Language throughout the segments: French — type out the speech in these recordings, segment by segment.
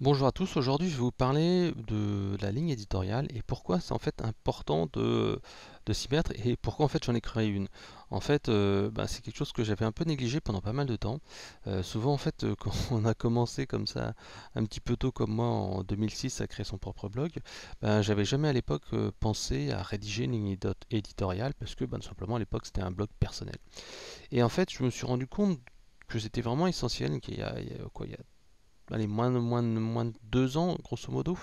Bonjour à tous, aujourd'hui je vais vous parler de la ligne éditoriale et pourquoi c'est en fait important de s'y mettre et pourquoi en fait j'en ai créé une. En fait, c'est quelque chose que j'avais un peu négligé pendant pas mal de temps. Souvent en fait quand on a commencé comme ça un petit peu tôt comme moi en 2006 à créer son propre blog, j'avais jamais à l'époque pensé à rédiger une ligne éditoriale parce que tout simplement à l'époque c'était un blog personnel. Et en fait je me suis rendu compte que c'était vraiment essentiel qu'il y a allez, moins de 2 ans, grosso modo,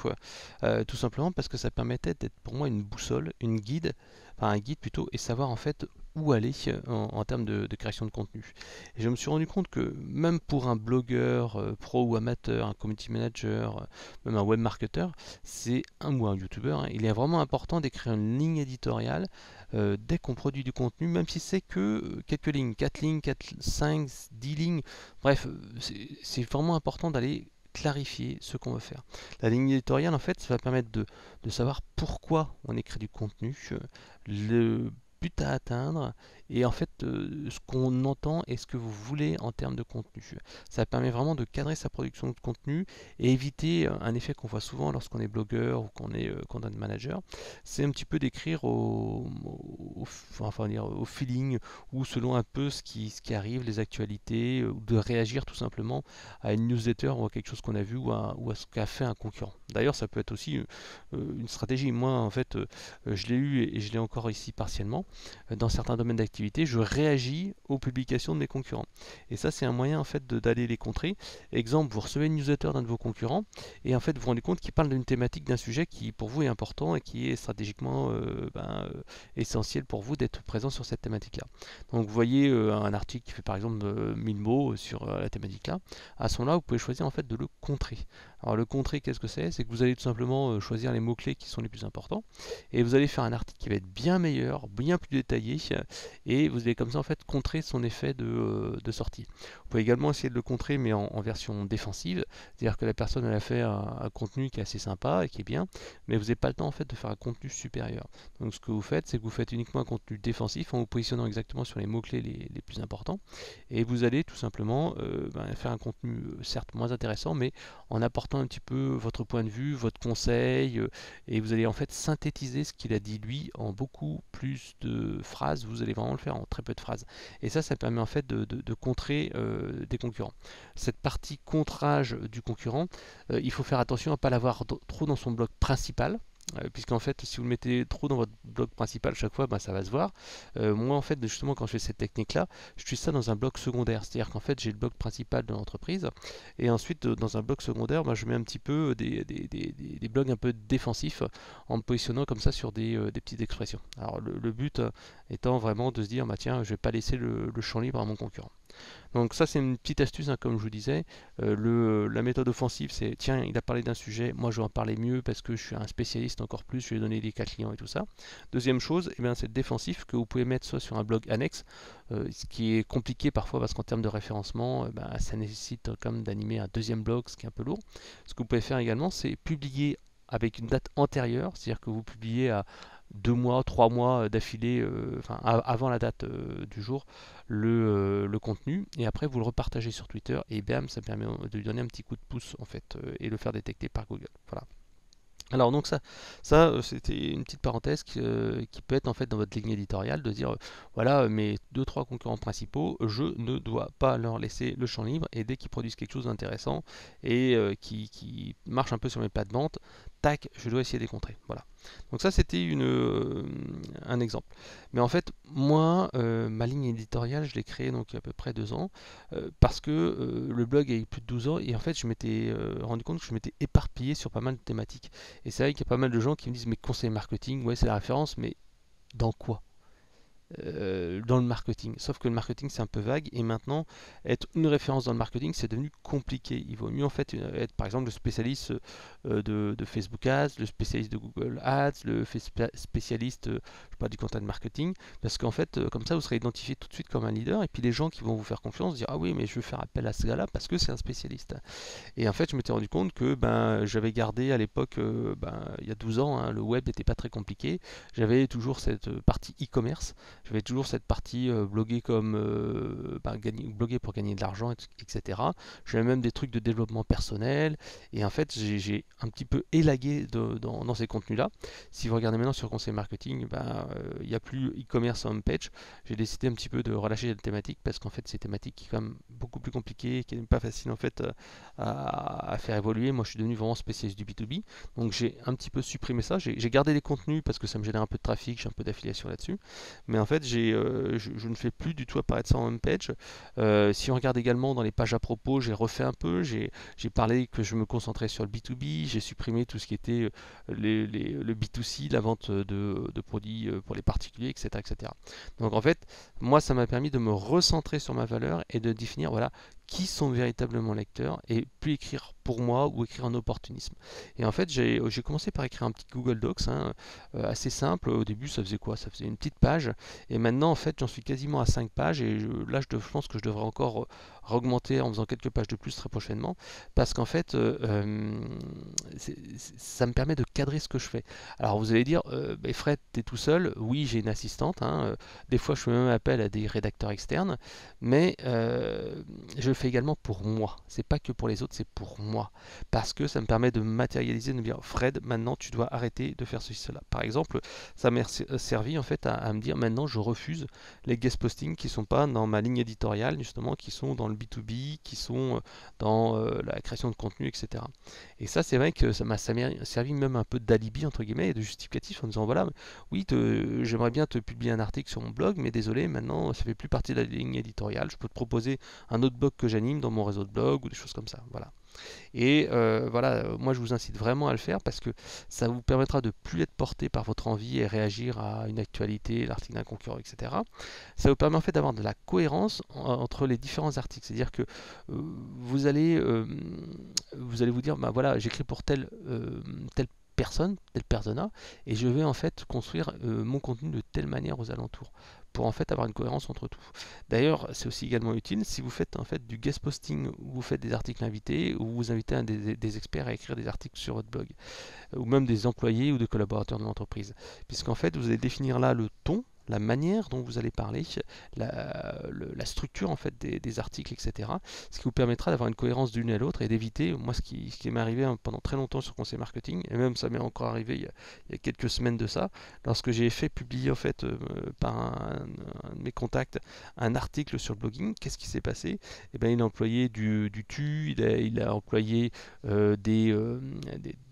tout simplement parce que ça permettait d'être pour moi une boussole, une guide, enfin un guide plutôt, et savoir en fait où aller en termes de création de contenu. Et je me suis rendu compte que même pour un blogueur pro ou amateur, un community manager, même un web marketer, ou un youtubeur, il est vraiment important d'écrire une ligne éditoriale dès qu'on produit du contenu, même si c'est que quelques lignes, 4 lignes, 4, 5, 10 lignes. Bref, c'est vraiment important d'aller clarifier ce qu'on veut faire. La ligne éditoriale, en fait, ça va permettre de savoir pourquoi on écrit du contenu, le but à atteindre et en fait ce qu'on entend et ce que vous voulez en termes de contenu. Ça permet vraiment de cadrer sa production de contenu et éviter un effet qu'on voit souvent lorsqu'on est blogueur ou qu'on est content manager, c'est un petit peu d'écrire au feeling ou selon un peu ce qui arrive, les actualités, ou de réagir tout simplement à une newsletter ou à quelque chose qu'on a vu ou à ce qu'a fait un concurrent. D'ailleurs, ça peut être aussi une stratégie. Moi, en fait, je l'ai eu et je l'ai encore ici partiellement. Dans certains domaines d'activité, je réagis aux publications de mes concurrents. Et ça, c'est un moyen en fait d'aller les contrer. Exemple, vous recevez une newsletter d'un de vos concurrents et en fait, vous vous rendez compte qu'il parle d'une thématique, d'un sujet qui pour vous est important et qui est stratégiquement essentiel pour vous d'être présent sur cette thématique-là. Donc vous voyez un article qui fait par exemple 1000 mots sur la thématique-là. À ce moment-là, vous pouvez choisir en fait de le contrer. Alors le contrer, qu'est-ce que c'est? C'est que vous allez tout simplement choisir les mots-clés qui sont les plus importants et vous allez faire un article qui va être bien meilleur, bien plus détaillé et vous allez comme ça en fait contrer son effet de sortie. Vous pouvez également essayer de le contrer mais en version défensive, c'est-à-dire que la personne elle a fait un contenu qui est assez sympa et qui est bien, mais vous n'avez pas le temps en fait de faire un contenu supérieur. Donc ce que vous faites, c'est que vous faites uniquement un contenu défensif en vous positionnant exactement sur les mots-clés les plus importants et vous allez tout simplement faire un contenu certes moins intéressant mais en apportant un petit peu votre point de vue, votre conseil et vous allez en fait synthétiser ce qu'il a dit lui en beaucoup plus de phrases, vous allez vraiment le faire en très peu de phrases. Et ça permet en fait de contrer des concurrents. Cette partie contrage du concurrent, il faut faire attention à ne pas l'avoir trop dans son bloc principal, puisqu'en fait si vous le mettez trop dans votre bloc principal chaque fois, ça va se voir. Moi en fait justement quand je fais cette technique là, je suis ça dans un bloc secondaire, c'est à dire qu'en fait j'ai le bloc principal de l'entreprise et ensuite dans un bloc secondaire je mets un petit peu des blocs un peu défensifs en me positionnant comme ça sur des petites expressions. Alors le but étant vraiment de se dire tiens je vais pas laisser le champ libre à mon concurrent. Donc ça c'est une petite astuce comme je vous disais. La méthode offensive c'est tiens il a parlé d'un sujet, moi je vais en parler mieux parce que je suis un spécialiste encore plus, je vais donner des cas clients et tout ça. Deuxième chose, c'est le défensif que vous pouvez mettre soit sur un blog annexe, ce qui est compliqué parfois parce qu'en termes de référencement, ça nécessite quand même d'animer un deuxième blog, ce qui est un peu lourd. Ce que vous pouvez faire également c'est publier avec une date antérieure, c'est-à-dire que vous publiez à 2 mois, 3 mois d'affilée, avant la date du jour, le contenu, et après vous le repartagez sur Twitter, et bam, ça permet de lui donner un petit coup de pouce en fait, et le faire détecter par Google. Voilà. Alors donc c'était une petite parenthèse qui peut être en fait dans votre ligne éditoriale de dire voilà mes deux trois concurrents principaux, je ne dois pas leur laisser le champ libre et dès qu'ils produisent quelque chose d'intéressant et qui marche un peu sur mes plates de vente, tac, je dois essayer de les contrer. Voilà. Donc ça c'était un exemple. Mais en fait moi ma ligne éditoriale je l'ai créée donc il y a à peu près 2 ans parce que le blog a eu plus de 12 ans et en fait je m'étais rendu compte que je m'étais éparpillé sur pas mal de thématiques. Et c'est vrai qu'il y a pas mal de gens qui me disent mais conseil marketing, ouais c'est la référence, mais dans quoi? Dans le marketing. Sauf que le marketing c'est un peu vague et maintenant être une référence dans le marketing c'est devenu compliqué. Il vaut mieux en fait être par exemple le spécialiste de Facebook Ads, le spécialiste de Google Ads, le spécialiste je sais pas, du content marketing parce qu'en fait comme ça vous serez identifié tout de suite comme un leader et puis les gens qui vont vous faire confiance dire ah oui mais je veux faire appel à ce gars-là parce que c'est un spécialiste. Et en fait, je m'étais rendu compte que j'avais gardé à l'époque, il y a 12 ans, le web n'était pas très compliqué. J'avais toujours cette partie e-commerce. J'avais toujours cette partie bloguer comme bloguer pour gagner de l'argent, etc. J'avais même des trucs de développement personnel. Et en fait, j'ai un petit peu élagué dans ces contenus-là. Si vous regardez maintenant sur Conseil Marketing, il n'y a plus e-commerce homepage. J'ai décidé un petit peu de relâcher la thématique parce qu'en fait, c'est une thématique qui est quand même beaucoup plus compliquée, qui n'est pas facile en fait à faire évoluer. Moi, je suis devenu vraiment spécialiste du B2B. Donc, j'ai un petit peu supprimé ça. J'ai gardé les contenus parce que ça me génère un peu de trafic, j'ai un peu d'affiliation là-dessus. Mais en fait, je ne fais plus du tout apparaître ça en homepage. Si on regarde également dans les pages à propos, j'ai refait un peu. J'ai parlé que je me concentrais sur le B2B. J'ai supprimé tout ce qui était le B2C, la vente de produits pour les particuliers, etc., etc. Donc en fait, moi, ça m'a permis de me recentrer sur ma valeur et de définir, voilà, qui sont véritablement lecteurs et plus écrire pour moi ou écrire en opportunisme. Et en fait, j'ai commencé par écrire un petit Google Docs, hein, assez simple. Au début, ça faisait quoi? Ça faisait une petite page. Et maintenant, en fait, j'en suis quasiment à 5 pages. Et là, je pense que je devrais encore augmenter en faisant quelques pages de plus très prochainement. Parce qu'en fait, ça me permet de cadrer ce que je fais. Alors, vous allez dire, Fred, tu es tout seul. Oui, j'ai une assistante, hein. Des fois, je fais même appel à des rédacteurs externes. Mais je le fais également pour moi. C'est pas que pour les autres, c'est pour moi. Parce que ça me permet de matérialiser, de me dire, Fred, maintenant tu dois arrêter de faire ceci, cela. Par exemple, ça m'a servi en fait à me dire, maintenant je refuse les guest postings qui sont pas dans ma ligne éditoriale, justement, qui sont dans le B2B, qui sont dans la création de contenu, etc. Et ça, c'est vrai que ça m'a servi même un peu d'alibi, entre guillemets, et de justificatif en disant, voilà, oui, j'aimerais bien te publier un article sur mon blog, mais désolé, maintenant ça fait plus partie de la ligne éditoriale. Je peux te proposer un autre blog que j'anime dans mon réseau de blog ou des choses comme ça. Voilà. Et voilà, moi je vous incite vraiment à le faire parce que ça vous permettra de plus être porté par votre envie et réagir à une actualité, l'article d'un concurrent, etc. Ça vous permet en fait d'avoir de la cohérence entre les différents articles. C'est-à-dire que vous allez, vous dire, bah voilà, j'écris pour telle personne, tel persona, et je vais en fait construire mon contenu de telle manière aux alentours pour en fait avoir une cohérence entre tout. D'ailleurs, c'est aussi également utile si vous faites en fait du guest posting ou vous faites des articles invités ou vous invitez des experts à écrire des articles sur votre blog ou même des employés ou des collaborateurs de l'entreprise. Puisqu'en fait, vous allez définir là le ton, la manière dont vous allez parler, la structure en fait des articles, etc. Ce qui vous permettra d'avoir une cohérence d'une à l'autre et d'éviter, moi ce qui m'est arrivé pendant très longtemps sur Conseil Marketing, et même ça m'est encore arrivé il y a quelques semaines de ça, lorsque j'ai fait publier en fait par un de mes contacts un article sur le blogging, qu'est-ce qui s'est passé? Eh bien, il a employé du tu, il a employé des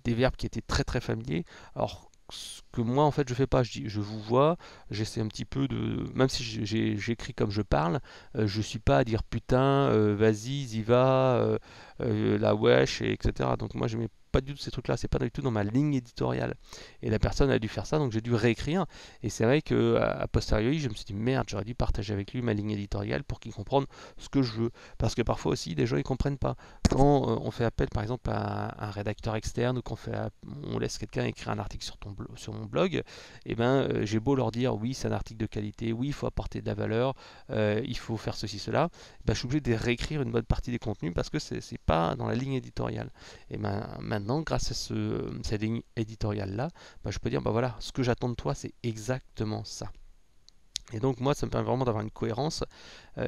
verbes qui étaient très très familiers. Alors ce que moi en fait je fais pas, je vous vois, j'essaie un petit peu de, même si j'écris comme je parle, je suis pas à dire putain, vas-y, y va, la wesh, etc. Donc moi je mets pas du tout ces trucs-là, c'est pas du tout dans ma ligne éditoriale. Et la personne a dû faire ça, donc j'ai dû réécrire. Et c'est vrai que à posteriori, je me suis dit merde, j'aurais dû partager avec lui ma ligne éditoriale pour qu'il comprenne ce que je veux. Parce que parfois aussi, les gens ils comprennent pas. Quand on fait appel par exemple à un rédacteur externe ou on laisse quelqu'un écrire un article sur mon blog, et ben j'ai beau leur dire oui, c'est un article de qualité, oui, il faut apporter de la valeur, il faut faire ceci, cela, ben, je suis obligé de réécrire une bonne partie des contenus parce que c'est pas dans la ligne éditoriale. Et ben, maintenant, grâce à cette ligne éditoriale-là, ben, je peux dire, ben voilà, ce que j'attends de toi, c'est exactement ça. Et donc moi, ça me permet vraiment d'avoir une cohérence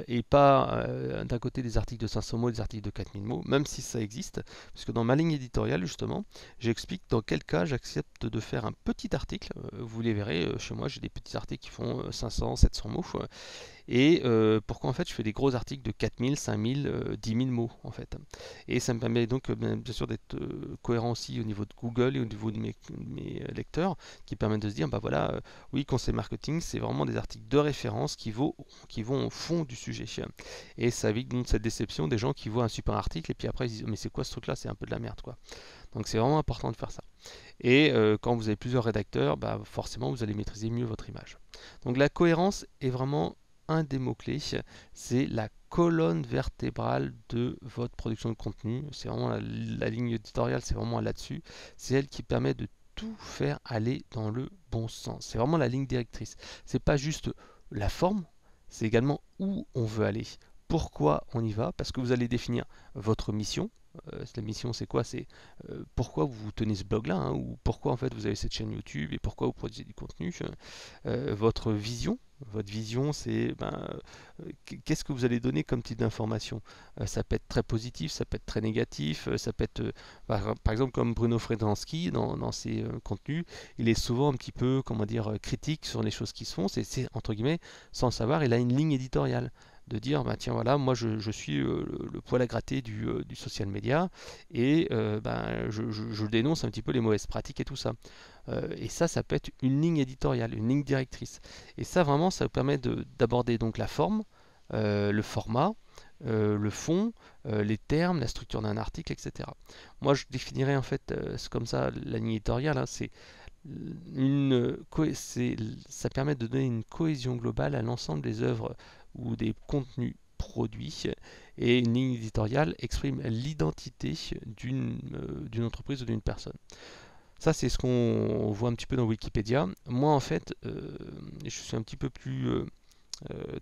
et pas d'un côté des articles de 500 mots et des articles de 4000 mots, même si ça existe, puisque dans ma ligne éditoriale, justement, j'explique dans quel cas j'accepte de faire un petit article. Vous les verrez, chez moi, j'ai des petits articles qui font 500, 700 mots. Et pourquoi en fait je fais des gros articles de 4000, 5000, 10 000 mots en fait. Et ça me permet donc bien sûr d'être cohérent aussi au niveau de Google et au niveau de mes lecteurs qui permettent de se dire bah voilà, oui, conseil marketing, c'est vraiment des articles de référence qui vont au fond du sujet. Et ça évite donc cette déception des gens qui voient un super article et puis après ils disent mais c'est quoi ce truc là, c'est un peu de la merde quoi. Donc c'est vraiment important de faire ça. Et quand vous avez plusieurs rédacteurs, bah, forcément vous allez maîtriser mieux votre image. Donc la cohérence est vraiment un des mots-clés, c'est la colonne vertébrale de votre production de contenu. C'est vraiment la ligne éditoriale, c'est vraiment là-dessus. C'est elle qui permet de tout faire aller dans le bon sens. C'est vraiment la ligne directrice. C'est pas juste la forme, c'est également où on veut aller. Pourquoi on y va? Parce que vous allez définir votre mission. La mission, c'est quoi? C'est pourquoi vous tenez ce blog-là, hein, ou pourquoi en fait vous avez cette chaîne YouTube et pourquoi vous produisez du contenu. Votre vision, Votre vision, c'est qu'est-ce que vous allez donner comme type d'information. Ça peut être très positif, ça peut être très négatif, ça peut être, par exemple, comme Bruno Fredansky, dans ses contenus, il est souvent un petit peu, comment dire, critique sur les choses qui se font. Entre guillemets, sans le savoir, il a une ligne éditoriale de dire, bah, tiens voilà, moi je suis le poil à gratter du social media et je dénonce un petit peu les mauvaises pratiques et tout ça. Et ça peut être une ligne éditoriale, une ligne directrice. Et ça vraiment, ça vous permet d'aborder donc la forme, le format, le fond, les termes, la structure d'un article, etc. Moi, je définirais en fait, c'est comme ça, la ligne éditoriale, hein, ça permet de donner une cohésion globale à l'ensemble des œuvres ou des contenus produits, et une ligne éditoriale exprime l'identité d'une entreprise ou d'une personne. Ça, c'est ce qu'on voit un petit peu dans Wikipédia. Moi, en fait, je suis un petit peu plus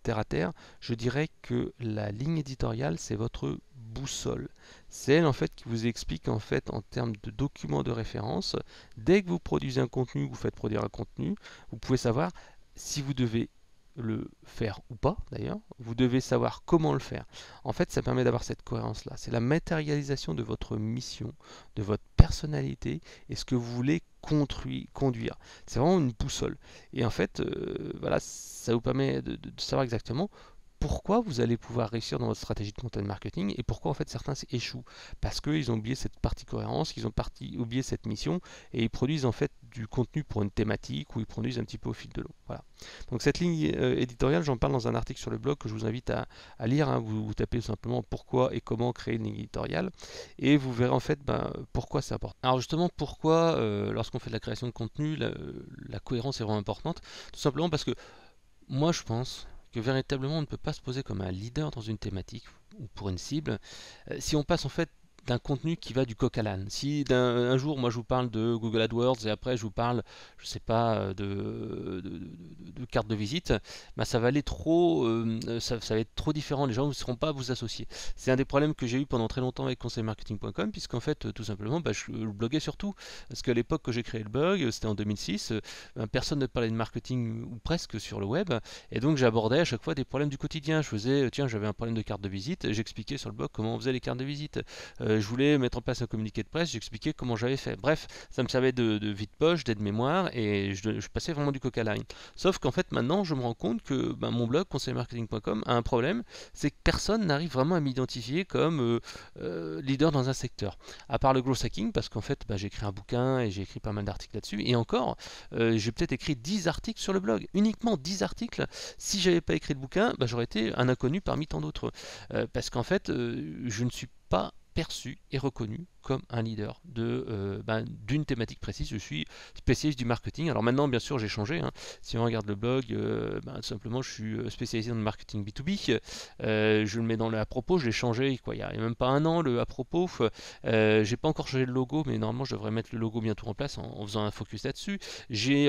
terre à terre. Je dirais que la ligne éditoriale, c'est votre boussole. C'est elle, en fait, qui vous explique, en fait, en termes de documents de référence, dès que vous produisez un contenu, vous faites produire un contenu, vous pouvez savoir si vous devez le faire ou pas d'ailleurs, vous devez savoir comment le faire. En fait, ça permet d'avoir cette cohérence-là. C'est la matérialisation de votre mission, de votre personnalité et ce que vous voulez conduire. C'est vraiment une boussole. Et en fait, voilà, ça vous permet de savoir exactement pourquoi vous allez pouvoir réussir dans votre stratégie de content marketing et pourquoi en fait certains échouent. Parce qu'ils ont oublié cette partie cohérence, ils ont oublié cette mission et ils produisent en fait du contenu pour une thématique ou ils produisent un petit peu au fil de l'eau. Voilà. Donc cette ligne éditoriale, j'en parle dans un article sur le blog que je vous invite à lire. Hein. Vous tapez tout simplement pourquoi et comment créer une ligne éditoriale et vous verrez en fait pourquoi c'est important. Alors justement, pourquoi lorsqu'on fait de la création de contenu, la cohérence est vraiment importante. Tout simplement parce que moi je pense que véritablement on ne peut pas se poser comme un leader dans une thématique ou pour une cible si on passe en fait d'un contenu qui va du coq à l'âne. Si un jour moi je vous parle de Google AdWords et après je vous parle, je sais pas, de carte de visite, bah ça va aller trop, ça va être trop différent, les gens ne seront pas à vous associer. C'est un des problèmes que j'ai eu pendant très longtemps avec conseilmarketing.com, puisqu'en fait tout simplement je bloguais sur tout. Parce qu'à l'époque que j'ai créé le blog, c'était en 2006, personne ne parlait de marketing ou presque sur le web, et donc j'abordais à chaque fois des problèmes du quotidien. Je faisais, tiens, j'avais un problème de carte de visite, j'expliquais sur le blog comment on faisait les cartes de visite. Je voulais mettre en place un communiqué de presse, j'expliquais comment j'avais fait. Bref, ça me servait de vide-poche, d'aide-mémoire, et je passais vraiment du coq à l'âne. Sauf qu'en fait, maintenant, je me rends compte que mon blog, conseilmarketing.com, a un problème, c'est que personne n'arrive vraiment à m'identifier comme leader dans un secteur. À part le growth hacking, parce qu'en fait, j'ai écrit un bouquin et j'ai écrit pas mal d'articles là-dessus, et encore, j'ai peut-être écrit 10 articles sur le blog, uniquement 10 articles. Si j'avais pas écrit de bouquin, j'aurais été un inconnu parmi tant d'autres. Parce qu'en fait, je ne suis pas perçu et reconnu comme un leader d'une thématique précise. Je suis spécialiste du marketing. Alors maintenant, bien sûr, j'ai changé. Hein. Si on regarde le blog, tout simplement, je suis spécialisé dans le marketing B2B. Je le mets dans le à propos. Je l'ai changé il n'y a même pas un an, le à propos. J'ai pas encore changé le logo, mais normalement, je devrais mettre le logo bientôt en place en faisant un focus là-dessus. J'ai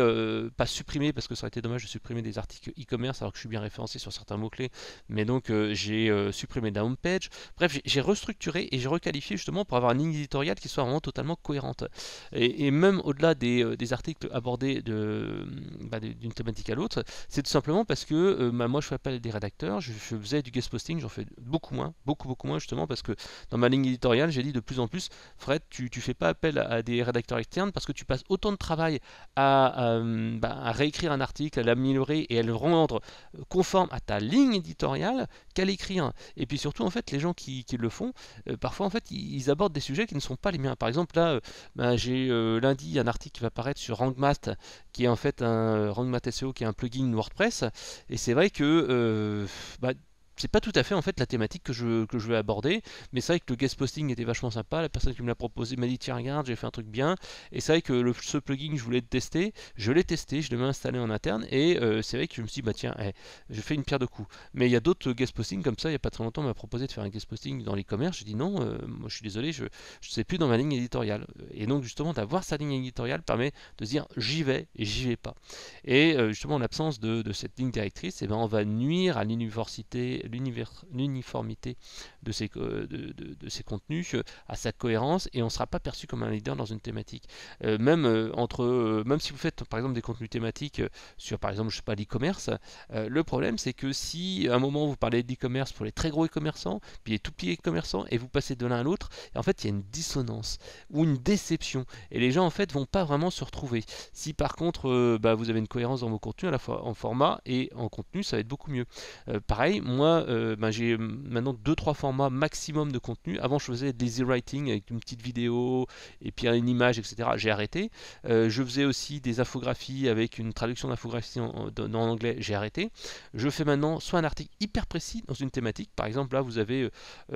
pas supprimé, parce que ça aurait été dommage de supprimer des articles e-commerce alors que je suis bien référencé sur certains mots-clés. Mais donc, j'ai supprimé la homepage. Bref, j'ai restructuré et j'ai requalifié justement pour avoir une ligne éditoriale qui soit vraiment totalement cohérente. Et même au-delà des articles abordés d'une thématique à l'autre, c'est tout simplement parce que moi je fais appel à des rédacteurs, je faisais du guest posting, j'en fais beaucoup moins justement parce que dans ma ligne éditoriale j'ai dit de plus en plus, Fred, tu fais pas appel à des rédacteurs externes parce que tu passes autant de travail à réécrire un article, à l'améliorer et à le rendre conforme à ta ligne éditoriale qu'à l'écrire. Et puis surtout en fait les gens qui le font, parfois en fait ils abordent des sujets qui ne sont pas les miens. Par exemple là, j'ai lundi un article qui va apparaître sur RankMath, qui est en fait un RankMath SEO, qui est un plugin WordPress, et c'est vrai que c'est pas tout à fait en fait la thématique que je vais aborder, mais c'est vrai que le guest posting était vachement sympa. La personne qui me l'a proposé m'a dit tiens regarde, j'ai fait un truc bien, et c'est vrai que ce plugin je voulais le tester, je l'ai testé, je l'ai même installé en interne, et c'est vrai que je me suis dit tiens, je fais une pierre de coups. Mais il y a d'autres guest postings comme ça. Il y a pas très longtemps on m'a proposé de faire un guest posting dans l'e-commerce, j'ai dit non, moi je suis désolé, je sais plus dans ma ligne éditoriale. Et donc justement d'avoir sa ligne éditoriale permet de se dire j'y vais et j'y vais pas. Et justement en l'absence de cette ligne directrice, on va nuire à l'université, l'uniformité de ces contenus, à sa cohérence, et on ne sera pas perçu comme un leader dans une thématique. Même si vous faites par exemple des contenus thématiques sur par exemple je sais pas l'e-commerce, le problème c'est que si à un moment vous parlez de l'e-commerce pour les très gros e-commerçants, puis les tout petits e-commerçants, et vous passez de l'un à l'autre, et en fait il y a une dissonance ou une déception, et les gens en fait vont pas vraiment se retrouver. Si par contre vous avez une cohérence dans vos contenus à la fois en format et en contenu, ça va être beaucoup mieux. Pareil, moi j'ai maintenant 2-3 formats maximum de contenu. Avant je faisais des easy writing avec une petite vidéo et puis une image, etc. J'ai arrêté. Je faisais aussi des infographies avec une traduction d'infographie en anglais, j'ai arrêté. Je fais maintenant soit un article hyper précis dans une thématique, par exemple là vous avez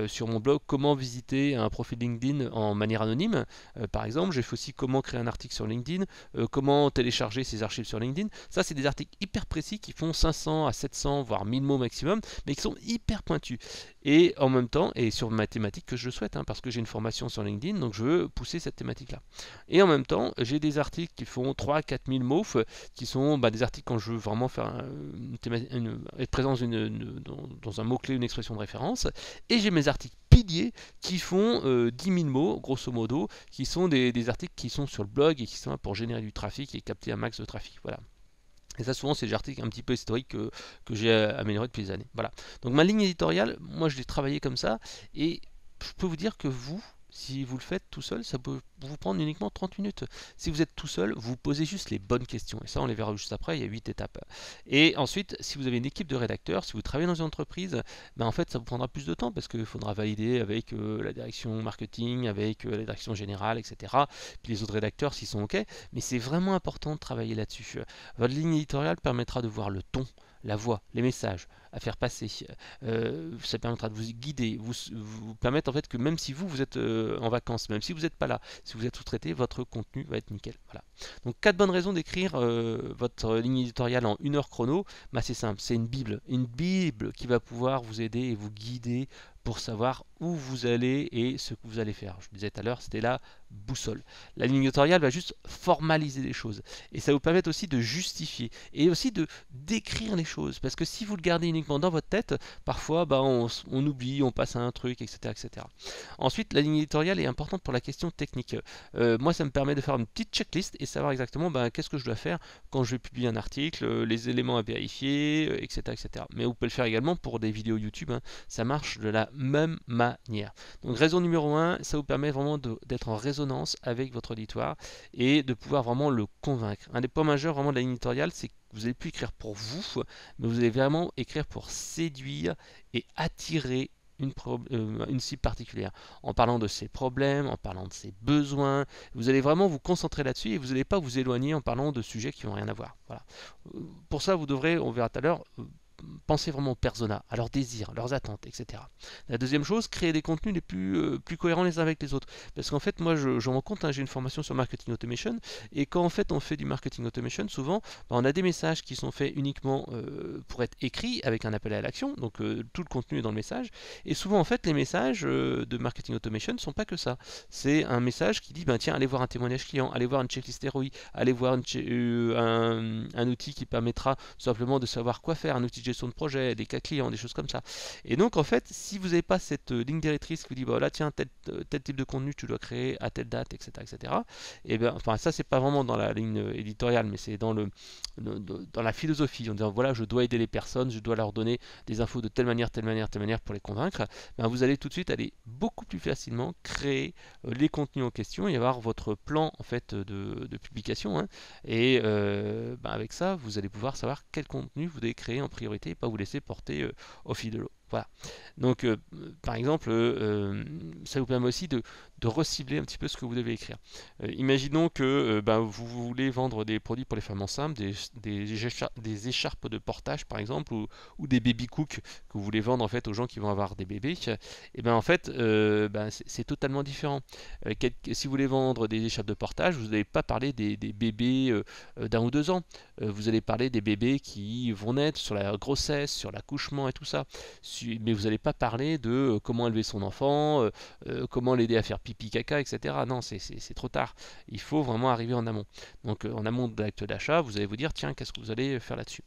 sur mon blog comment visiter un profil LinkedIn en manière anonyme, par exemple. J'ai fait aussi comment créer un article sur LinkedIn, comment télécharger ses archives sur LinkedIn. Ça c'est des articles hyper précis qui font 500 à 700 voire 1000 mots maximum, mais qui sont hyper pointus. Et en même temps, et sur ma thématique que je souhaite, parce que j'ai une formation sur LinkedIn, donc je veux pousser cette thématique-là. Et en même temps, j'ai des articles qui font 3 à 4 000 mots, qui sont des articles quand je veux vraiment faire être présent dans un mot-clé, une expression de référence. Et j'ai mes articles piliers qui font 10 000 mots, grosso modo, qui sont des articles qui sont sur le blog et qui sont là pour générer du trafic et capter un max de trafic. Voilà. Et ça, souvent, c'est des articles un petit peu historiques que j'ai amélioré depuis des années. Voilà. Donc ma ligne éditoriale, moi, je l'ai travaillée comme ça. Et je peux vous dire que vous, si vous le faites tout seul, ça peut vous prendre uniquement 30 minutes. Si vous êtes tout seul, vous posez juste les bonnes questions. Et ça, on les verra juste après, il y a 8 étapes. Et ensuite, si vous avez une équipe de rédacteurs, si vous travaillez dans une entreprise, en fait, ça vous prendra plus de temps parce qu'il faudra valider avec la direction marketing, avec la direction générale, etc. Puis les autres rédacteurs s'ils sont OK. Mais c'est vraiment important de travailler là-dessus. Votre ligne éditoriale permettra de voir le ton, la voix, les messages à faire passer. Ça permettra de vous guider, vous permettre en fait que même si vous êtes en vacances, même si vous n'êtes pas là, si vous êtes sous-traité, votre contenu va être nickel. Voilà. Donc 4 bonnes raisons d'écrire votre ligne éditoriale en 1 heure chrono. C'est simple, c'est une bible qui va pouvoir vous aider et vous guider pour savoir où vous allez et ce que vous allez faire. Je disais tout à l'heure, c'était la boussole. La ligne éditoriale va juste formaliser les choses et ça vous permet aussi de justifier et aussi de décrire les choses, parce que si vous le gardez uniquement dans votre tête, parfois on oublie, on passe à un truc, etc., etc. Ensuite, la ligne éditoriale est importante pour la question technique. Moi, ça me permet de faire une petite checklist et savoir exactement qu'est-ce que je dois faire quand je vais publier un article, les éléments à vérifier, etc., etc. Mais vous pouvez le faire également pour des vidéos YouTube, ça marche de la même manière. Donc raison numéro 1, ça vous permet vraiment d'être en résonance avec votre auditoire et de pouvoir vraiment le convaincre. Un des points majeurs vraiment de la ligne éditoriale, c'est que vous n'allez plus écrire pour vous, mais vous allez vraiment écrire pour séduire et attirer une cible particulière, en parlant de ses problèmes, en parlant de ses besoins. Vous allez vraiment vous concentrer là-dessus et vous n'allez pas vous éloigner en parlant de sujets qui n'ont rien à voir. Voilà. Pour ça, vous devrez, on verra tout à l'heure, pensez vraiment aux personas, à leurs désirs, leurs attentes, etc. La deuxième chose, créer des contenus les plus cohérents les uns avec les autres. Parce qu'en fait, moi, je me rends compte, j'ai une formation sur marketing automation, et quand en fait on fait du marketing automation, souvent, on a des messages qui sont faits uniquement pour être écrits avec un appel à l'action, donc tout le contenu est dans le message, et souvent en fait les messages de marketing automation ne sont pas que ça. C'est un message qui dit, tiens, allez voir un témoignage client, allez voir une checklist ROI, allez voir un outil qui permettra simplement de savoir quoi faire, un outil de gestion de projet, des cas clients, des choses comme ça. Et donc en fait, si vous n'avez pas cette ligne directrice qui vous dit voilà, tiens, tel type de contenu tu dois créer à telle date, etc., etc. Et bien, ça c'est pas vraiment dans la ligne éditoriale, mais c'est dans la philosophie, en disant voilà, je dois aider les personnes, je dois leur donner des infos de telle manière, telle manière, telle manière pour les convaincre. Vous allez tout de suite aller beaucoup plus facilement créer les contenus en question et avoir votre plan en fait de publication. Et avec ça, vous allez pouvoir savoir quel contenu vous devez créer en priorité et pas vous laisser porter au fil de l'eau. Voilà. Donc, par exemple, ça vous permet aussi de recibler un petit peu ce que vous devez écrire. Imaginons que vous voulez vendre des produits pour les femmes enceintes, des écharpes de portage par exemple, ou des baby cooks que vous voulez vendre en fait aux gens qui vont avoir des bébés. Et en fait, c'est totalement différent. Si vous voulez vendre des écharpes de portage, vous n'allez pas parler des bébés d'1 ou 2 ans. Vous allez parler des bébés qui vont naître, sur la grossesse, sur l'accouchement et tout ça. Mais vous n'allez pas parler de comment élever son enfant, comment l'aider à faire pipi pipi caca, etc. Non, c'est trop tard. Il faut vraiment arriver en amont. Donc en amont de l'acte d'achat, vous allez vous dire, tiens, qu'est-ce que vous allez faire là-dessus.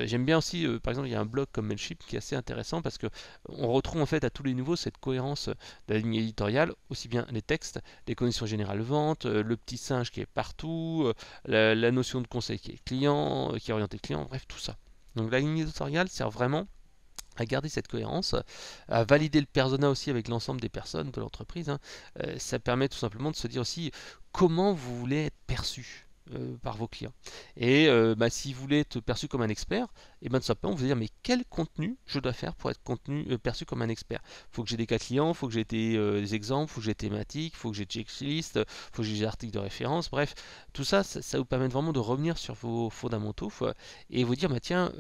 J'aime bien aussi, par exemple, il y a un blog comme Mailchimp qui est assez intéressant parce que on retrouve en fait à tous les niveaux cette cohérence de la ligne éditoriale, aussi bien les textes, les conditions générales de vente, le petit singe qui est partout, la notion de conseil qui est client, qui est orienté client, bref, tout ça. Donc la ligne éditoriale sert vraiment à garder cette cohérence, à valider le persona aussi avec l'ensemble des personnes de l'entreprise. Hein. Ça permet tout simplement de se dire aussi comment vous voulez être perçu par vos clients. Et si vous voulez être perçu comme un expert, et tout simplement vous dire mais quel contenu je dois faire pour être perçu comme un expert. Il faut que j'ai des cas clients, il faut que j'ai des exemples, il faut que j'ai des thématiques, il faut que j'ai des checklists, il faut que j'ai des articles de référence, bref, tout ça, ça vous permet vraiment de revenir sur vos fondamentaux et vous dire bah, tiens,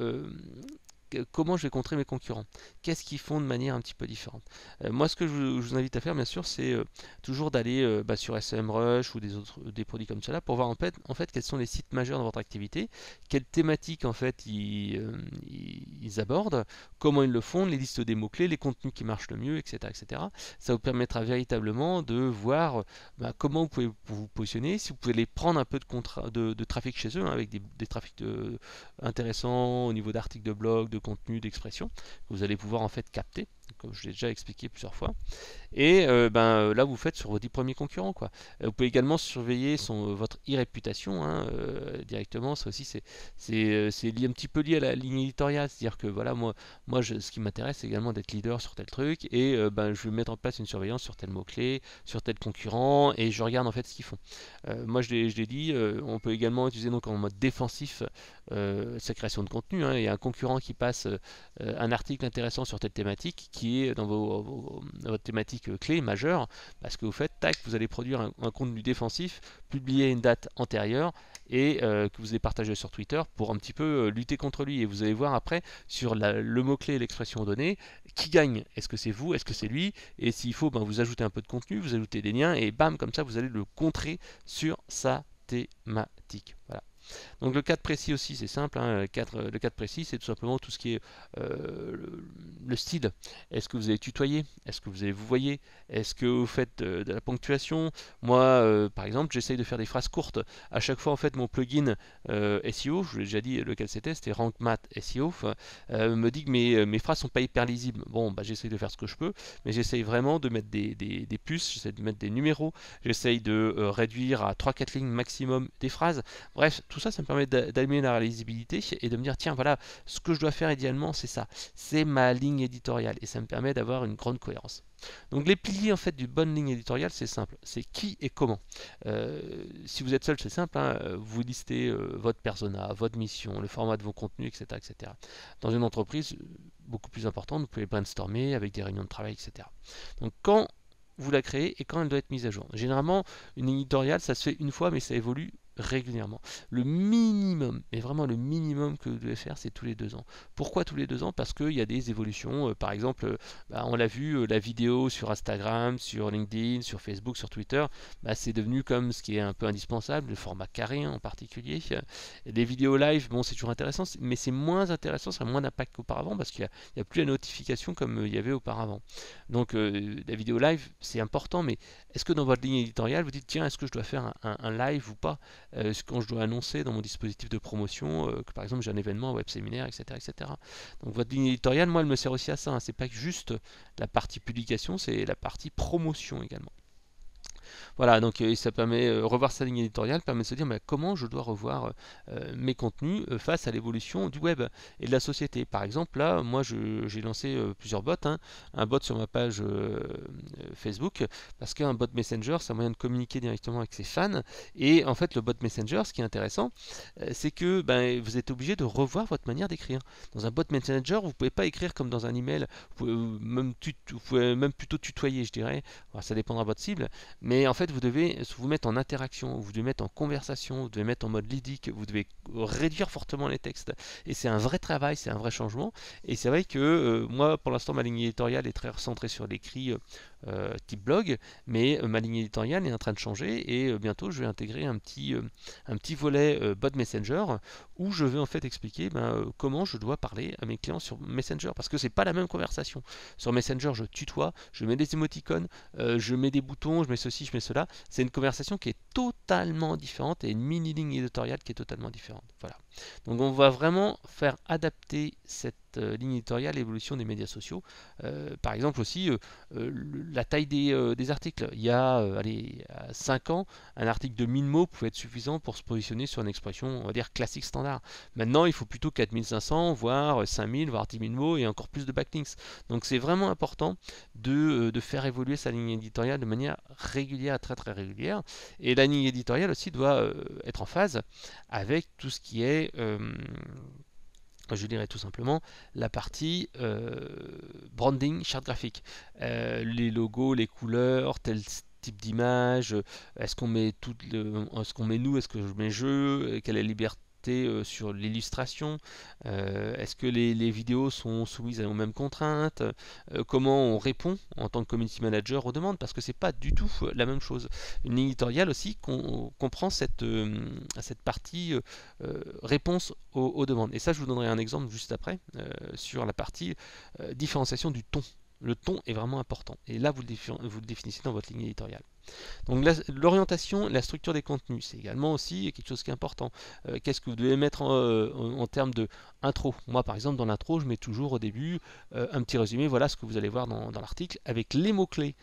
comment je vais contrer mes concurrents, qu'est-ce qu'ils font de manière un petit peu différente. Moi ce que je vous invite à faire bien sûr c'est toujours d'aller sur SEMrush ou des produits comme cela pour voir en fait quels sont les sites majeurs de votre activité, quelles thématiques en fait ils abordent, comment ils le font, les listes des mots-clés, les contenus qui marchent le mieux, etc. etc. Ça vous permettra véritablement de voir comment vous pouvez vous positionner, si vous pouvez les prendre un peu de trafic chez eux, hein, avec des trafics intéressants au niveau d'articles de blog, de contenu, d'expression, que vous allez pouvoir en fait capter, comme je l'ai déjà expliqué plusieurs fois. Et là, vous faites sur vos 10 premiers concurrents. Quoi. Vous pouvez également surveiller votre e-réputation hein, directement. Ça aussi, c'est lié, un petit peu lié à la ligne éditoriale. C'est-à-dire que voilà, ce qui m'intéresse, c'est également d'être leader sur tel truc. Et je vais mettre en place une surveillance sur tel mot-clé, sur tel concurrent. Et je regarde en fait ce qu'ils font. Moi, je l'ai dit, on peut également utiliser donc en mode défensif sa création de contenu. Hein. Il y a un concurrent qui passe un article intéressant sur telle thématique qui est dans votre thématique clé majeure, parce que vous faites, tac, vous allez produire un contenu défensif, publier une date antérieure et que vous allez partager sur Twitter pour un petit peu lutter contre lui. Et vous allez voir après sur le mot-clé et l'expression donnée, qui gagne. Est-ce que c'est vous, est-ce que c'est lui? Et s'il faut, vous ajoutez un peu de contenu, vous ajoutez des liens et bam, comme ça, vous allez le contrer sur sa thématique. Voilà. Donc le cadre précis aussi, c'est simple. Hein, le cadre précis, c'est tout simplement tout ce qui est le style. Est-ce que vous allez tutoyer? Est-ce que vous allez vous voyez? Est-ce que vous faites de la ponctuation? Moi, par exemple, j'essaye de faire des phrases courtes. À chaque fois, en fait, mon plugin SEO, je vous l'ai déjà dit lequel c'était RankMath SEO, me dit que mes phrases sont pas hyper lisibles. Bon, j'essaye de faire ce que je peux, mais j'essaye vraiment de mettre des puces, j'essaye de mettre des numéros, j'essaye de réduire à 3-4 lignes maximum des phrases. Bref, tout ça me permet d'améliorer la lisibilité et de me dire tiens voilà, ce que je dois faire idéalement c'est ça, c'est ma ligne éditoriale et ça me permet d'avoir une grande cohérence. Donc les piliers en fait d'une bonne ligne éditoriale c'est simple, c'est qui et comment. Si vous êtes seul c'est simple, hein, vous listez votre persona, votre mission, le format de vos contenus, etc. etc. Dans une entreprise beaucoup plus importante, vous pouvez brainstormer avec des réunions de travail, etc. Donc quand vous la créez et quand elle doit être mise à jour. Généralement, une ligne éditoriale, ça se fait une fois, mais ça évolue régulièrement. Le minimum, mais vraiment le minimum que vous devez faire, c'est tous les 2 ans. Pourquoi tous les 2 ans? Parce qu'il y a des évolutions. Par exemple, on l'a vu, la vidéo sur Instagram, sur LinkedIn, sur Facebook, sur Twitter, c'est devenu comme ce qui est un peu indispensable, le format carré en particulier. Les vidéos live, bon, c'est toujours intéressant, mais c'est moins intéressant, ça a moins d'impact qu'auparavant parce qu'il n'y a plus la notification comme il y avait auparavant. Donc, la vidéo live, c'est important, mais est-ce que dans votre ligne éditoriale, vous dites, tiens, est-ce que je dois faire un live ou pas? Quand je dois annoncer dans mon dispositif de promotion que par exemple j'ai un événement, un web séminaire, etc., etc. Donc votre ligne éditoriale, moi, elle me sert aussi à ça. Hein. C'est pas juste la partie publication, c'est la partie promotion également. Voilà, donc ça permet, revoir sa ligne éditoriale permet de se dire comment je dois revoir mes contenus face à l'évolution du web et de la société. Par exemple, là, moi j'ai lancé plusieurs bots, hein. Un bot sur ma page Facebook, parce qu'un bot Messenger, c'est un moyen de communiquer directement avec ses fans. Et en fait, le bot Messenger, ce qui est intéressant, c'est que vous êtes obligé de revoir votre manière d'écrire. Dans un bot Messenger, vous ne pouvez pas écrire comme dans un email, vous pouvez même plutôt tutoyer, je dirais. Alors, ça dépendra de votre cible, mais en fait, vous devez vous mettre en interaction, vous devez mettre en conversation, vous devez mettre en mode lydique, vous devez réduire fortement les textes. Et c'est un vrai travail, c'est un vrai changement. Et c'est vrai que moi, pour l'instant, ma ligne éditoriale est très centrée sur l'écrit type blog, mais ma ligne éditoriale est en train de changer et bientôt je vais intégrer un petit volet bot Messenger où je vais en fait expliquer comment je dois parler à mes clients sur Messenger, parce que c'est pas la même conversation. Sur Messenger, je tutoie, je mets des émoticônes, je mets des boutons, je mets ceci, je mets cela. C'est une conversation qui est totalement différente et une mini ligne éditoriale qui est totalement différente. Voilà. Donc on va vraiment faire adapter cette ligne éditoriale à l'évolution des médias sociaux. Par exemple aussi la taille des articles. Il y a allez, 5 ans, un article de 1000 mots pouvait être suffisant pour se positionner sur une expression, on va dire, classique standard. Maintenant, il faut plutôt 4500, voire 5000, voire 10 000 mots et encore plus de backlinks. Donc c'est vraiment important de faire évoluer sa ligne éditoriale de manière régulière, très très régulière. Et la ligne éditoriale aussi doit être en phase avec tout ce qui est je dirais tout simplement la partie branding, charte graphique. Les logos, les couleurs, tel type d'image, est-ce qu'on met est-ce qu'on met nous, est-ce que je mets je, quelle est la liberté sur l'illustration, est-ce que les vidéos sont soumises aux mêmes contraintes, comment on répond en tant que community manager aux demandes, parce que c'est pas du tout la même chose. Une ligne éditoriale aussi comprend cette partie réponse aux demandes. Et ça, je vous donnerai un exemple juste après sur la partie différenciation du ton. Le ton est vraiment important. Et là, vous le définissez dans votre ligne éditoriale. Donc l'orientation, la structure des contenus, c'est également aussi quelque chose qui est important. Qu'est-ce que vous devez mettre en termes de intro? Moi par exemple dans l'intro je mets toujours au début un petit résumé, voilà ce que vous allez voir dans l'article, avec les mots-clés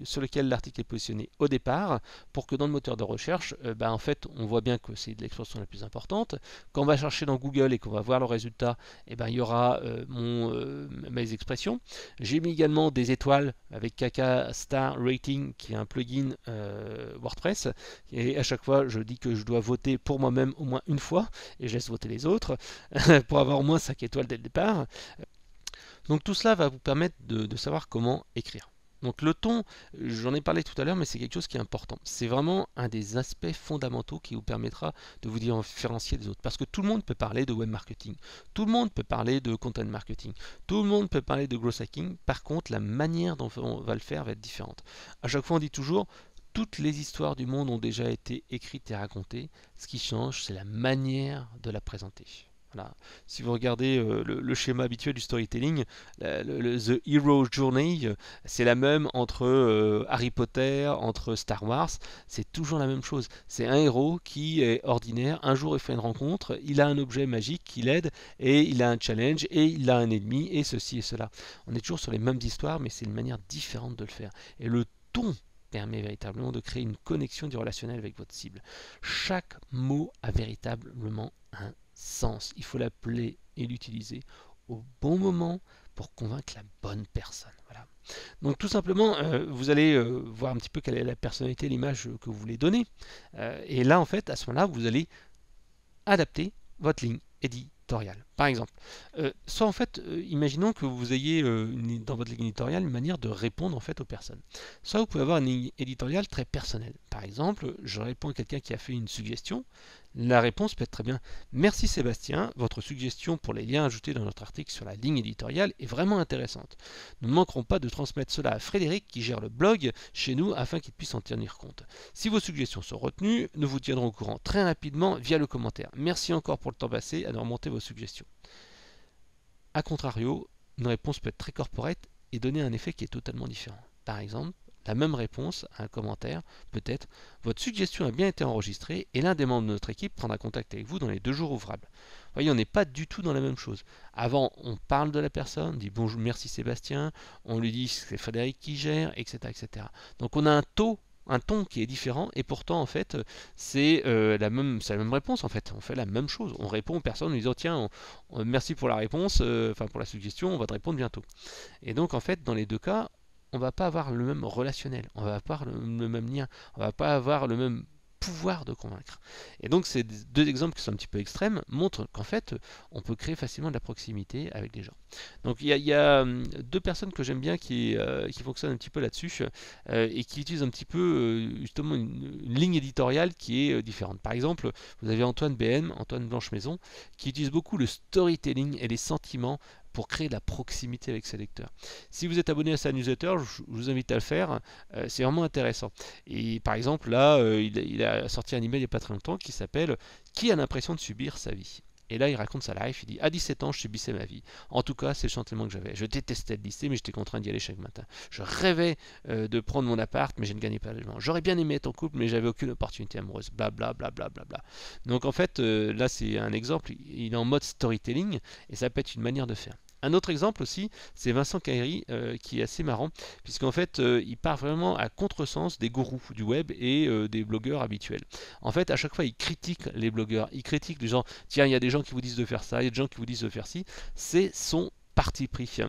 sur lesquels l'article est positionné au départ, pour que dans le moteur de recherche, en fait on voit bien que c'est de l'expression la plus importante. Quand on va chercher dans Google et qu'on va voir le résultat, il y aura mes expressions. J'ai mis également des étoiles avec Kaka Star Rating qui est un plugin WordPress, et à chaque fois je dis que je dois voter pour moi-même au moins une fois et je laisse voter les autres pour avoir au moins 5 étoiles dès le départ. Donc tout cela va vous permettre de savoir comment écrire. Donc le ton, j'en ai parlé tout à l'heure, mais c'est quelque chose qui est important. C'est vraiment un des aspects fondamentaux qui vous permettra de vous différencier des autres. Parce que tout le monde peut parler de web marketing, tout le monde peut parler de content marketing, tout le monde peut parler de growth hacking. Par contre, la manière dont on va le faire va être différente. À chaque fois, on dit toujours, toutes les histoires du monde ont déjà été écrites et racontées. Ce qui change, c'est la manière de la présenter. Voilà. Si vous regardez le schéma habituel du storytelling, The Hero Journey, c'est la même entre Harry Potter, entre Star Wars, c'est toujours la même chose. C'est un héros qui est ordinaire, un jour il fait une rencontre, il a un objet magique qui l'aide, et il a un challenge, et il a un ennemi, et ceci et cela. On est toujours sur les mêmes histoires, mais c'est une manière différente de le faire. Et le ton permet véritablement de créer une connexion du relationnel avec votre cible. Chaque mot a véritablement un sens. Il faut l'appeler et l'utiliser au bon moment pour convaincre la bonne personne. Voilà. Donc tout simplement, vous allez voir un petit peu quelle est la personnalité, l'image que vous voulez donner. Et là, en fait, à ce moment-là, vous allez adapter votre ligne éditoriale. Par exemple, soit en fait, imaginons que vous ayez dans votre ligne éditoriale une manière de répondre en fait aux personnes. Soit vous pouvez avoir une ligne éditoriale très personnelle. Par exemple, je réponds à quelqu'un qui a fait une suggestion. La réponse peut être très bien: merci Sébastien, votre suggestion pour les liens ajoutés dans notre article sur la ligne éditoriale est vraiment intéressante. Nous ne manquerons pas de transmettre cela à Frédéric qui gère le blog chez nous afin qu'il puisse en tenir compte. Si vos suggestions sont retenues, nous vous tiendrons au courant très rapidement via le commentaire. Merci encore pour le temps passé à nous remonter vos suggestions. A contrario, une réponse peut être très corporate et donner un effet qui est totalement différent. Par exemple, la même réponse à un commentaire peut être: votre suggestion a bien été enregistrée et l'un des membres de notre équipe prendra contact avec vous dans les 2 jours ouvrables. Vous voyez, on n'est pas du tout dans la même chose. Avant, on parle de la personne, on dit bonjour, merci Sébastien, on lui dit c'est Frédéric qui gère, etc., etc. Donc on a un ton qui est différent, et pourtant en fait c'est la même réponse. En fait on fait la même chose, on répond aux personnes en disant tiens merci pour la réponse, pour la suggestion, on va te répondre bientôt. Et donc en fait dans les 2 cas on va pas avoir le même relationnel, on va pas avoir le même lien, on va pas avoir le même pouvoir de convaincre. Et donc ces 2 exemples qui sont un petit peu extrêmes montrent qu'en fait on peut créer facilement de la proximité avec des gens. Donc il y a 2 personnes que j'aime bien qui fonctionnent un petit peu là-dessus et qui utilisent un petit peu justement une ligne éditoriale qui est différente. Par exemple, vous avez Antoine BM, Antoine Blanche Maison, qui utilise beaucoup le storytelling et les sentiments pour créer de la proximité avec ses lecteurs. Si vous êtes abonné à sa newsletter, je vous invite à le faire, c'est vraiment intéressant. Et par exemple, là, il a sorti un email il n'y a pas très longtemps qui s'appelle Qui a l'impression de subir sa vie? Et là, il raconte sa life. Il dit à 17 ans, je subissais ma vie. En tout cas, c'est le sentiment que j'avais. Je détestais le lycée, mais j'étais contraint d'y aller chaque matin. Je rêvais de prendre mon appart, mais je ne gagnais pas l'argent. J'aurais bien aimé être en couple, mais j'avais aucune opportunité amoureuse. Bla bla bla bla bla bla. Donc en fait, là, c'est un exemple. Il est en mode storytelling et ça peut être une manière de faire. Un autre exemple aussi, c'est Vincent Caïry, qui est assez marrant, puisqu'en fait, il part vraiment à contresens des gourous du web et des blogueurs habituels. En fait, à chaque fois, il critique les blogueurs, il critique les gens. Tiens, il y a des gens qui vous disent de faire ça, il y a des gens qui vous disent de faire ci. C'est son parti pris.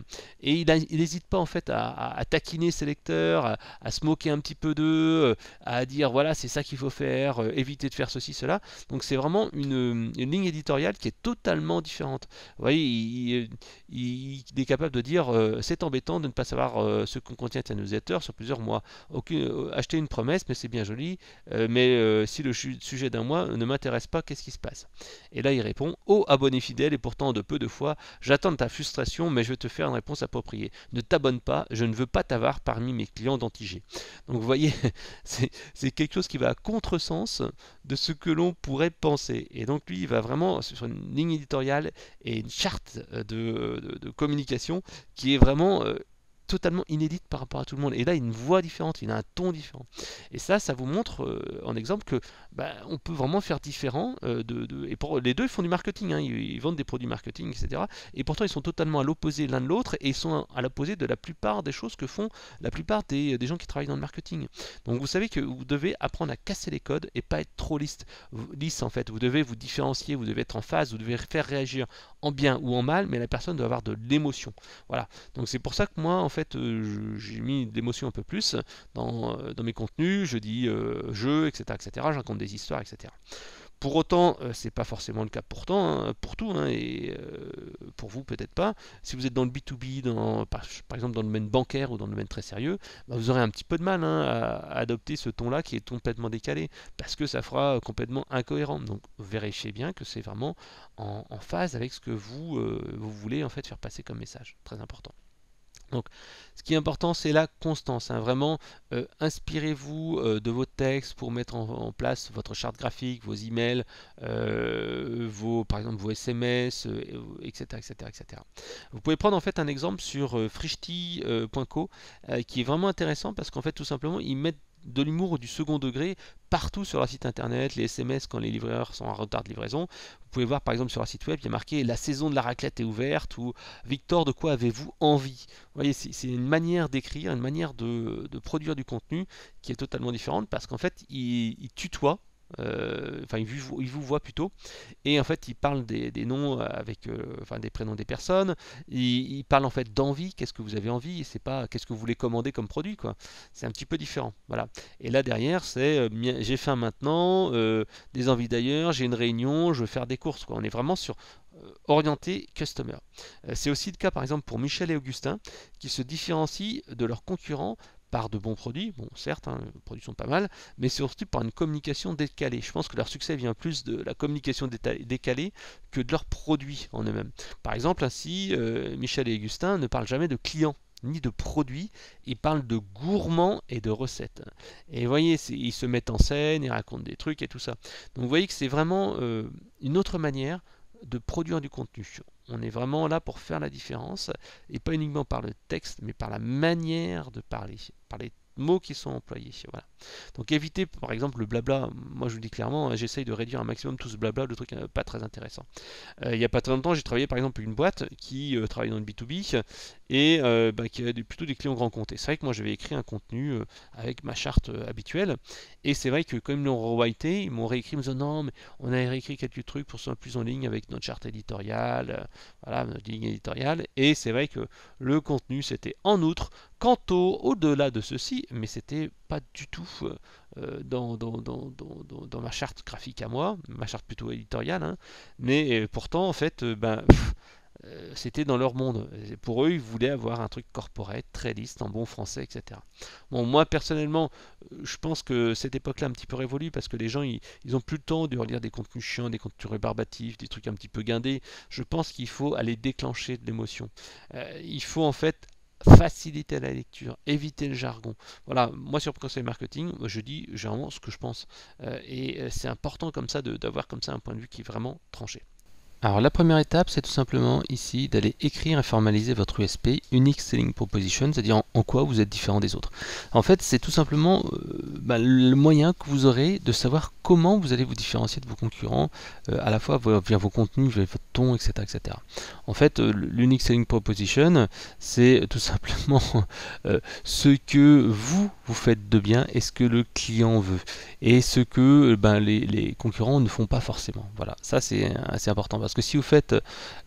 Et il n'hésite pas en fait à taquiner ses lecteurs, à se moquer un petit peu d'eux, à dire voilà c'est ça qu'il faut faire, éviter de faire ceci, cela. Donc c'est vraiment une ligne éditoriale qui est totalement différente. Vous voyez, il est capable de dire c'est embêtant de ne pas savoir ce qu'on contient ta newsletter sur plusieurs mois. Acheter une promesse, mais c'est bien joli, mais si le sujet d'un mois ne m'intéresse pas, qu'est-ce qui se passe? Et là il répond ô abonné fidèle et pourtant de peu de foi, j'attends de ta frustration, mais je vais te faire une réponse appropriée. Ne t'abonne pas, je ne veux pas t'avoir parmi mes clients d'anti-G. Donc vous voyez, c'est quelque chose qui va à contresens de ce que l'on pourrait penser. Et donc lui, il va vraiment sur une ligne éditoriale et une charte de communication qui est vraiment totalement inédite par rapport à tout le monde. Et là, il a une voix différente, il a un ton différent. Et ça vous montre en exemple que on peut vraiment faire différent. Et pour, les deux, ils font du marketing, hein, ils vendent des produits marketing, etc. Et pourtant, ils sont totalement à l'opposé l'un de l'autre et ils sont à l'opposé de la plupart des choses que font la plupart des gens qui travaillent dans le marketing. Donc vous savez que vous devez apprendre à casser les codes et pas être trop lisse en fait. Vous devez vous différencier, vous devez être en phase, vous devez faire réagir en bien ou en mal, mais la personne doit avoir de l'émotion. Voilà. Donc c'est pour ça que moi, en fait, j'ai mis de l'émotion un peu plus dans mes contenus. Je dis jeu, etc., etc. Je raconte des histoires, etc. Pour autant, c'est pas forcément le cas pour tout, hein, et pour vous peut-être pas. Si vous êtes dans le B2B, par exemple dans le domaine bancaire ou dans le domaine très sérieux, vous aurez un petit peu de mal hein, à adopter ce ton-là qui est complètement décalé, parce que ça fera complètement incohérent. Donc vérifiez bien que c'est vraiment en phase avec ce que vous voulez en fait faire passer comme message. Très important. Donc, ce qui est important, c'est la constance. Hein. Vraiment, inspirez-vous de vos textes pour mettre en place votre charte graphique, vos emails, par exemple vos SMS, etc., etc., etc. Vous pouvez prendre en fait un exemple sur frishti.co qui est vraiment intéressant parce qu'en fait, tout simplement, ils mettent de l'humour ou du second degré partout sur leur site internet, les SMS quand les livreurs sont en retard de livraison. Vous pouvez voir par exemple sur leur site web, il y a marqué la saison de la raclette est ouverte ou Victor, de quoi avez-vous envie? Vous voyez, c'est une manière d'écrire, une manière de produire du contenu qui est totalement différente parce qu'en fait, il tutoie. Enfin, il vous voit plutôt, et en fait, il parle des noms avec, enfin, des prénoms des personnes. Il parle en fait d'envie. Qu'est-ce que vous avez envie? Et c'est pas qu'est-ce que vous voulez commander comme produit, quoi. C'est un petit peu différent, voilà. Et là derrière, c'est j'ai faim maintenant, des envies d'ailleurs, j'ai une réunion, je veux faire des courses, quoi. On est vraiment sur orienté customer. C'est aussi le cas par exemple pour Michel et Augustin qui se différencient de leurs concurrents par de bons produits, bon certes, hein, les produits sont pas mal, mais surtout par une communication décalée. Je pense que leur succès vient plus de la communication décalée que de leurs produits en eux-mêmes. Par exemple, ainsi, Michel et Augustin ne parlent jamais de clients ni de produits, ils parlent de gourmands et de recettes. Et vous voyez, ils se mettent en scène, ils racontent des trucs et tout ça. Donc vous voyez que c'est vraiment une autre manière de produire du contenu. On est vraiment là pour faire la différence, et pas uniquement par le texte, mais par la manière de parler, par les mots qui sont employés. Voilà. Donc évitez par exemple le blabla. Moi je vous dis clairement, j'essaye de réduire un maximum tout ce blabla, le truc pas très intéressant. Il n'y a pas très longtemps, j'ai travaillé par exemple pour une boîte qui travaille dans le B2B et qui a plutôt des clients grands comptes. Et c'est vrai que moi j'avais écrit un contenu avec ma charte habituelle, et c'est vrai que comme ils l'ont rewrité, ils m'ont réécrit, me disant non mais on a réécrit quelques trucs pour que ce soit plus en ligne avec notre charte éditoriale, voilà, notre ligne éditoriale. Et c'est vrai que le contenu c'était en outre quant au-delà de ceci, mais c'était pas du tout dans ma charte graphique à moi, ma charte plutôt éditoriale, hein, mais pourtant en fait, c'était dans leur monde. Et pour eux, ils voulaient avoir un truc corporate, très lisse, en bon français, etc. Bon, moi personnellement, je pense que cette époque-là a un petit peu révolu parce que les gens, ils ont plus le temps de relire des contenus chiants, des contenus rébarbatifs, des trucs un petit peu guindés. Je pense qu'il faut aller déclencher de l'émotion. Il faut en fait faciliter la lecture, éviter le jargon. Voilà, moi sur Conseil Marketing, je dis généralement ce que je pense. C'est important comme ça d'avoir comme ça un point de vue qui est vraiment tranché. Alors la première étape, c'est tout simplement ici d'aller écrire et formaliser votre USP, Unique Selling Proposition, c'est-à-dire en quoi vous êtes différent des autres. En fait, c'est tout simplement le moyen que vous aurez de savoir comment vous allez vous différencier de vos concurrents, à la fois via vos contenus, via votre ton, etc. etc. En fait, l'Unique Selling Proposition, c'est tout simplement ce que vous faites de bien et ce que le client veut. Et ce que les concurrents ne font pas forcément. Voilà, ça c'est assez important. Parce que si vous faites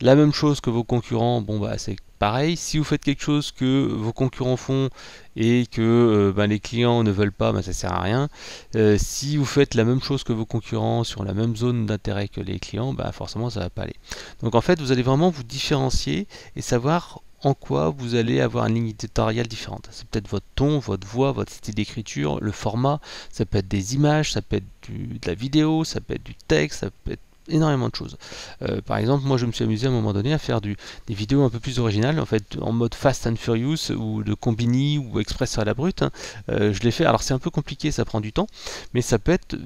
la même chose que vos concurrents, bon bah c'est pareil. Si vous faites quelque chose que vos concurrents font et que les clients ne veulent pas, ça sert à rien. Si vous faites la même chose que vos concurrents sur la même zone d'intérêt que les clients, forcément ça va pas aller. Donc en fait vous allez vraiment vous différencier et savoir en quoi vous allez avoir une ligne éditoriale différente. C'est peut-être votre ton, votre voix, votre style d'écriture, le format, ça peut être des images, ça peut être de la vidéo, ça peut être du texte, ça peut être énormément de choses. Par exemple, moi je me suis amusé à un moment donné à faire des vidéos un peu plus originales, en fait en mode Fast and Furious ou de Combini ou Express à la brute. Je l'ai fait, alors c'est un peu compliqué, ça prend du temps, mais ça peut être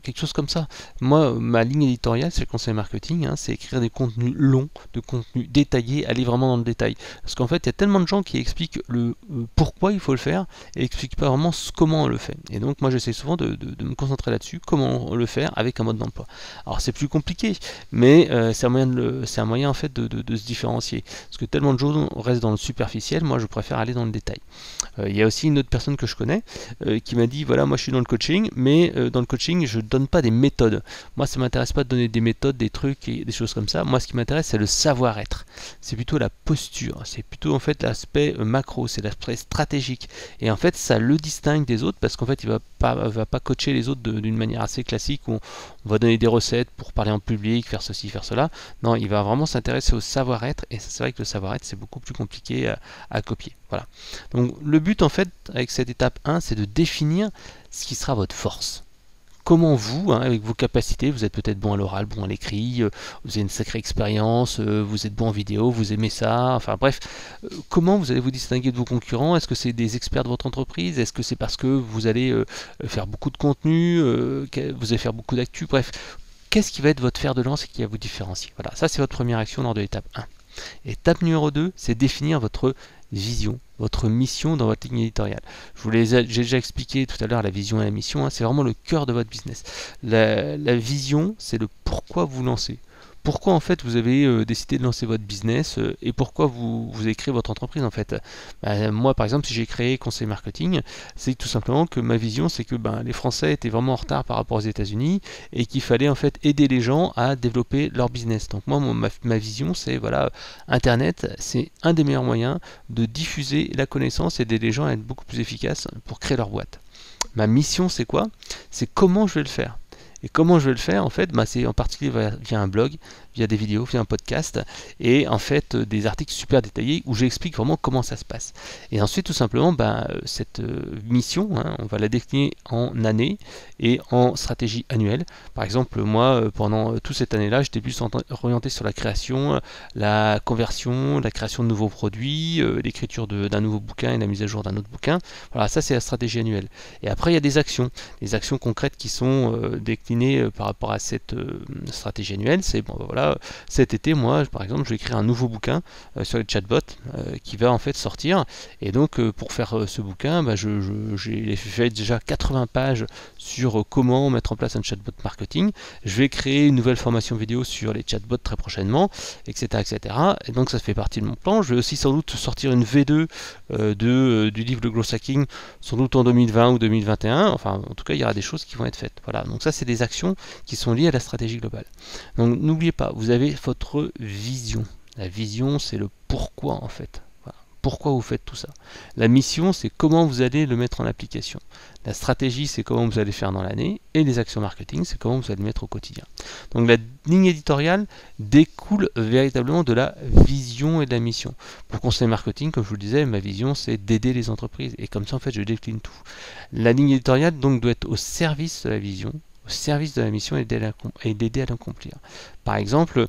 quelque chose comme ça. Moi, ma ligne éditoriale, c'est le conseil marketing, c'est écrire des contenus longs, de contenus détaillés, aller vraiment dans le détail. Parce qu'en fait, il y a tellement de gens qui expliquent le pourquoi il faut le faire et n'expliquent pas vraiment comment on le fait. Et donc moi j'essaie souvent de me concentrer là-dessus, comment le faire avec un mode d'emploi. Alors c'est plus compliqué, mais c'est un moyen en fait de se différencier. Parce que tellement de choses restent dans le superficiel, moi je préfère aller dans le détail. Il y a aussi une autre personne que je connais qui m'a dit voilà, moi je suis dans le coaching, mais dans le coaching je donne pas des méthodes. Moi ça m'intéresse pas de donner des méthodes, des trucs et des choses comme ça. Moi ce qui m'intéresse c'est le savoir-être. C'est plutôt la posture, c'est plutôt en fait l'aspect macro, c'est l'aspect stratégique. Et en fait ça le distingue des autres parce qu'en fait il va pas coacher les autres d'une manière assez classique où on va donner des recettes pour parler en public, faire ceci, faire cela. Non, il va vraiment s'intéresser au savoir-être et c'est vrai que le savoir-être c'est beaucoup plus compliqué à copier. Voilà. Donc le but en fait avec cette étape 1 c'est de définir ce qui sera votre force. Comment vous, avec vos capacités, vous êtes peut-être bon à l'oral, bon à l'écrit, vous avez une sacrée expérience, vous êtes bon en vidéo, vous aimez ça, enfin bref, comment vous allez vous distinguer de vos concurrents? Est-ce que c'est des experts de votre entreprise? Est-ce que c'est parce que vous allez faire beaucoup de contenu, vous allez faire beaucoup d'actu? Bref, qu'est-ce qui va être votre fer de lance et qui va vous différencier? Voilà, ça c'est votre première action lors de l'étape 1. Étape numéro 2, c'est définir votre vision, votre mission dans votre ligne éditoriale. J'ai déjà expliqué tout à l'heure la vision et la mission, c'est vraiment le cœur de votre business. La vision, c'est le pourquoi vous lancez. Pourquoi en fait vous avez décidé de lancer votre business et pourquoi vous avez créé votre entreprise en fait. Moi par exemple si j'ai créé Conseil Marketing, c'est tout simplement que ma vision c'est que les Français étaient vraiment en retard par rapport aux États-Unis et qu'il fallait en fait aider les gens à développer leur business. Donc moi ma vision c'est voilà, Internet c'est un des meilleurs moyens de diffuser la connaissance et d'aider les gens à être beaucoup plus efficaces pour créer leur boîte. Ma mission c'est quoi? C'est comment je vais le faire. Et comment je vais le faire en fait, c'est en particulier via un blog, via des vidéos, via un podcast et en fait des articles super détaillés où j'explique vraiment comment ça se passe. Et ensuite tout simplement cette mission, on va la décliner en années et en stratégie annuelle. Par exemple moi pendant toute cette année-là j'étais plus orienté sur la création, la conversion, la création de nouveaux produits, l'écriture d'un nouveau bouquin et la mise à jour d'un autre bouquin. Voilà, ça c'est la stratégie annuelle. Et après il y a des actions concrètes qui sont déclinées par rapport à cette stratégie annuelle. C'est voilà, cet été moi par exemple je vais écrire un nouveau bouquin sur les chatbots qui va en fait sortir et donc pour faire ce bouquin j'ai fait déjà 80 pages sur comment mettre en place un chatbot marketing. Je vais créer une nouvelle formation vidéo sur les chatbots très prochainement, etc. Et donc ça fait partie de mon plan. Je vais aussi sans doute sortir une V2 du livre de Growth Hacking sans doute en 2020 ou 2021. Enfin en tout cas il y aura des choses qui vont être faites. Voilà, donc ça c'est des actions qui sont liées à la stratégie globale. Donc n'oubliez pas, vous avez votre vision. La vision, c'est le pourquoi en fait. Voilà. pourquoi vous faites tout ça. La mission, c'est comment vous allez le mettre en application. La stratégie, c'est comment vous allez faire dans l'année. Et les actions marketing, c'est comment vous allez le mettre au quotidien. Donc la ligne éditoriale découle véritablement de la vision et de la mission. Pour conseiller marketing, comme je vous le disais, ma vision, c'est d'aider les entreprises. Et comme ça, en fait, je décline tout. La ligne éditoriale, donc, doit être au service de la vision, au service de la mission et d'aider à l'accomplir. Par exemple,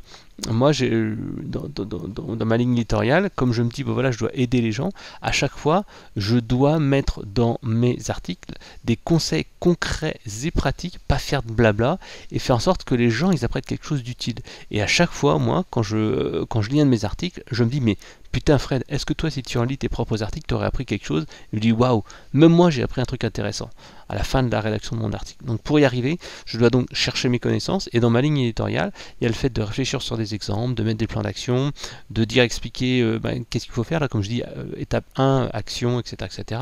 moi, dans ma ligne éditoriale, comme je me dis, voilà, je dois aider les gens, à chaque fois, je dois mettre dans mes articles des conseils concrets et pratiques, pas faire de blabla, et faire en sorte que les gens, ils apprennent quelque chose d'utile. Et à chaque fois, moi, quand je lis un de mes articles, je me dis, mais putain Fred, est-ce que toi, si tu en lis tes propres articles, tu aurais appris quelque chose? Je me dis, waouh, même moi, j'ai appris un truc intéressant à la fin de la rédaction de mon article. Donc pour y arriver, je dois donc chercher mes connaissances, et dans ma ligne éditoriale, il y a le fait de réfléchir sur des exemples, de mettre des plans d'action, de dire, expliquer qu'est-ce qu'il faut faire, là comme je dis, étape 1, action, etc. etc.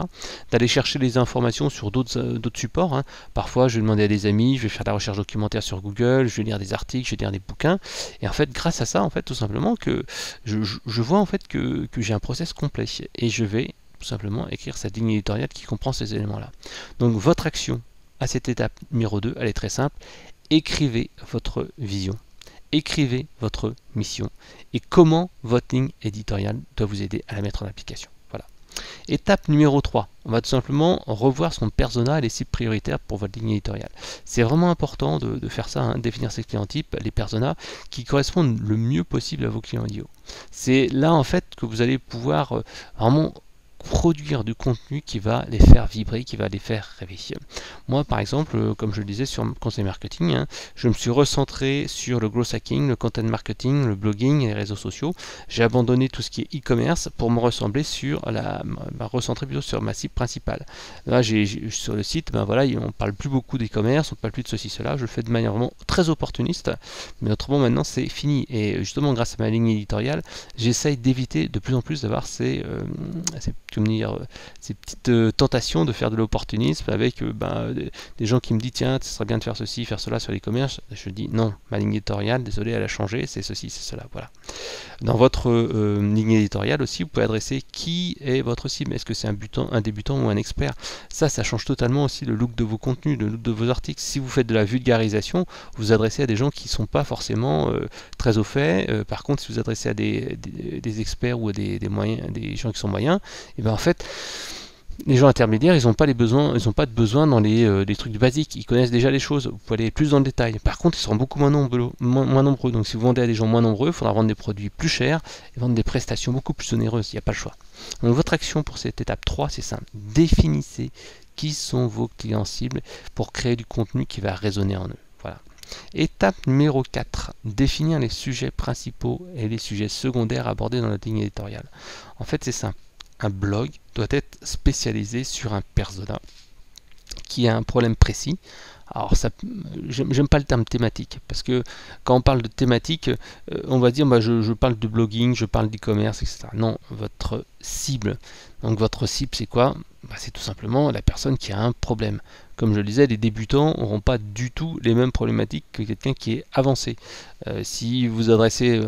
D'aller chercher les informations sur d'autres supports. Hein. Parfois, je vais demander à des amis, je vais faire de la recherche documentaire sur Google, je vais lire des articles, je vais lire des bouquins. Et en fait, grâce à ça, en fait, tout simplement, que je vois en fait que j'ai un process complet. Et je vais tout simplement écrire cette ligne éditoriale qui comprend ces éléments-là. Donc, votre action à cette étape numéro 2, elle est très simple. Écrivez votre vision. Écrivez votre mission et comment votre ligne éditoriale doit vous aider à la mettre en application. Voilà. Étape numéro 3, on va tout simplement revoir son persona et les cibles prioritaires pour votre ligne éditoriale. C'est vraiment important de faire ça, hein, définir ses clients types, les personas qui correspondent le mieux possible à vos clients idéaux. C'est là en fait que vous allez pouvoir vraiment produire du contenu qui va les faire vibrer, qui va les faire rêver. Moi, par exemple, comme je le disais sur mon conseil marketing, hein, je me suis recentré sur le growth hacking, le content marketing, le blogging et les réseaux sociaux. J'ai abandonné tout ce qui est e-commerce pour me recentrer plutôt sur ma cible principale. Là, sur le site, ben voilà, on parle plus beaucoup d'e-commerce, on parle plus de ceci, cela. Je le fais de manière vraiment très opportuniste, mais autrement maintenant c'est fini. Et justement, grâce à ma ligne éditoriale, j'essaye d'éviter de plus en plus d'avoir ces petites tentations de faire de l'opportunisme avec des gens qui me disent tiens, ce serait bien de faire ceci, faire cela sur l'e-commerce. Je dis non, ma ligne éditoriale, désolé, elle a changé, c'est ceci, c'est cela. Voilà. Dans votre ligne éditoriale aussi, vous pouvez adresser qui est votre cible. Est-ce que c'est un débutant ou un expert? Ça change totalement aussi le look de vos contenus, le look de vos articles. Si vous faites de la vulgarisation, vous vous adressez à des gens qui ne sont pas forcément très au fait. Par contre, si vous adressez à des experts ou à des gens qui sont moyens, et bien en fait, les gens intermédiaires, ils n'ont pas de besoin dans les trucs basiques, ils connaissent déjà les choses, vous pouvez aller plus dans le détail. Par contre, ils seront beaucoup moins nombreux. Donc si vous vendez à des gens moins nombreux, il faudra vendre des produits plus chers et vendre des prestations beaucoup plus onéreuses, il n'y a pas le choix. Donc votre action pour cette étape 3, c'est simple. Définissez qui sont vos clients cibles pour créer du contenu qui va résonner en eux. Voilà. Étape numéro 4, définir les sujets principaux et les sujets secondaires abordés dans notre ligne éditoriale. En fait, c'est simple. Un blog doit être spécialisé sur un persona qui a un problème précis. Alors, j'aime pas le terme thématique, parce que quand on parle de thématique, on va dire je parle de blogging, je parle d'e-commerce, etc. Non, votre cible. Donc votre cible, c'est quoi? C'est tout simplement la personne qui a un problème. Comme je le disais, les débutants n'auront pas du tout les mêmes problématiques que quelqu'un qui est avancé. Si vous adressez,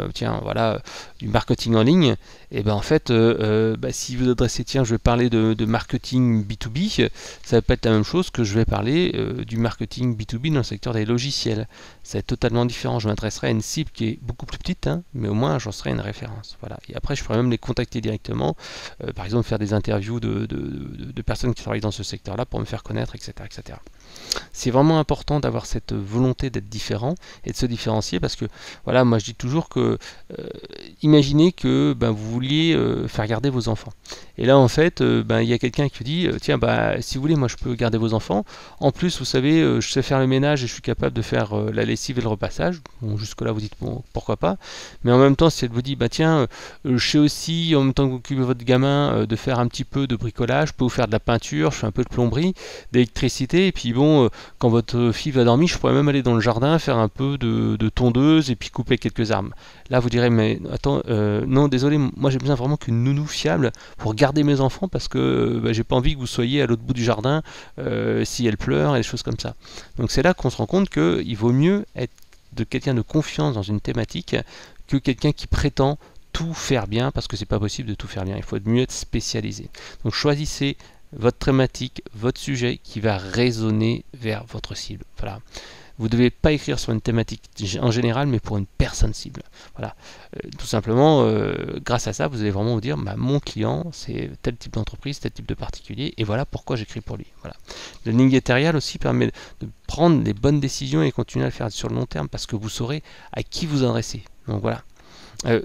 du marketing en ligne, et ben en fait, si vous adressez, je vais parler de marketing B2B, ça va pas être la même chose que je vais parler du marketing B2B dans le secteur des logiciels. Ça va être totalement différent. Je m'adresserai à une cible qui est beaucoup plus petite, hein, mais au moins j'en serai une référence. Voilà. Et après, je pourrais même les contacter directement, par exemple faire des interviews de personnes qui travaillent dans ce secteur-là pour me faire connaître, etc. etc. C'est vraiment important d'avoir cette volonté d'être différent et de se différencier, parce que voilà, moi je dis toujours que imaginez que vous vouliez faire garder vos enfants, et là en fait il y a quelqu'un qui vous dit tiens, si vous voulez, moi je peux garder vos enfants, en plus vous savez, je sais faire le ménage et je suis capable de faire la lessive et le repassage. Bon, jusque là vous dites bon, pourquoi pas, mais en même temps si elle vous dit tiens, je sais aussi, en même temps que vous occupez votre gamin, de faire un petit peu de bricolage, je peux vous faire de la peinture, je fais un peu de plomberie, d'électricité, et puis bon, quand votre fille va dormir, je pourrais même aller dans le jardin, faire un peu de tondeuse et puis couper quelques arbres. Là vous direz mais attends, non désolé, moi j'ai besoin vraiment qu'une nounou fiable pour garder mes enfants, parce que j'ai pas envie que vous soyez à l'autre bout du jardin si elle pleure et des choses comme ça. Donc c'est là qu'on se rend compte qu'il vaut mieux être de quelqu'un de confiance dans une thématique que quelqu'un qui prétend tout faire bien parce que c'est pas possible de tout faire bien. Il faut mieux être spécialisé. Donc choisissez votre thématique, votre sujet qui va résonner vers votre cible. Voilà. Vous ne devez pas écrire sur une thématique en général, mais pour une personne cible. Voilà. Tout simplement, grâce à ça, vous allez vraiment vous dire, bah, mon client, c'est tel type d'entreprise, tel type de particulier, et voilà pourquoi j'écris pour lui. Voilà. Le ligne éditoriale aussi permet de prendre les bonnes décisions et continuer à le faire sur le long terme, parce que vous saurez à qui vous adresser. Donc voilà.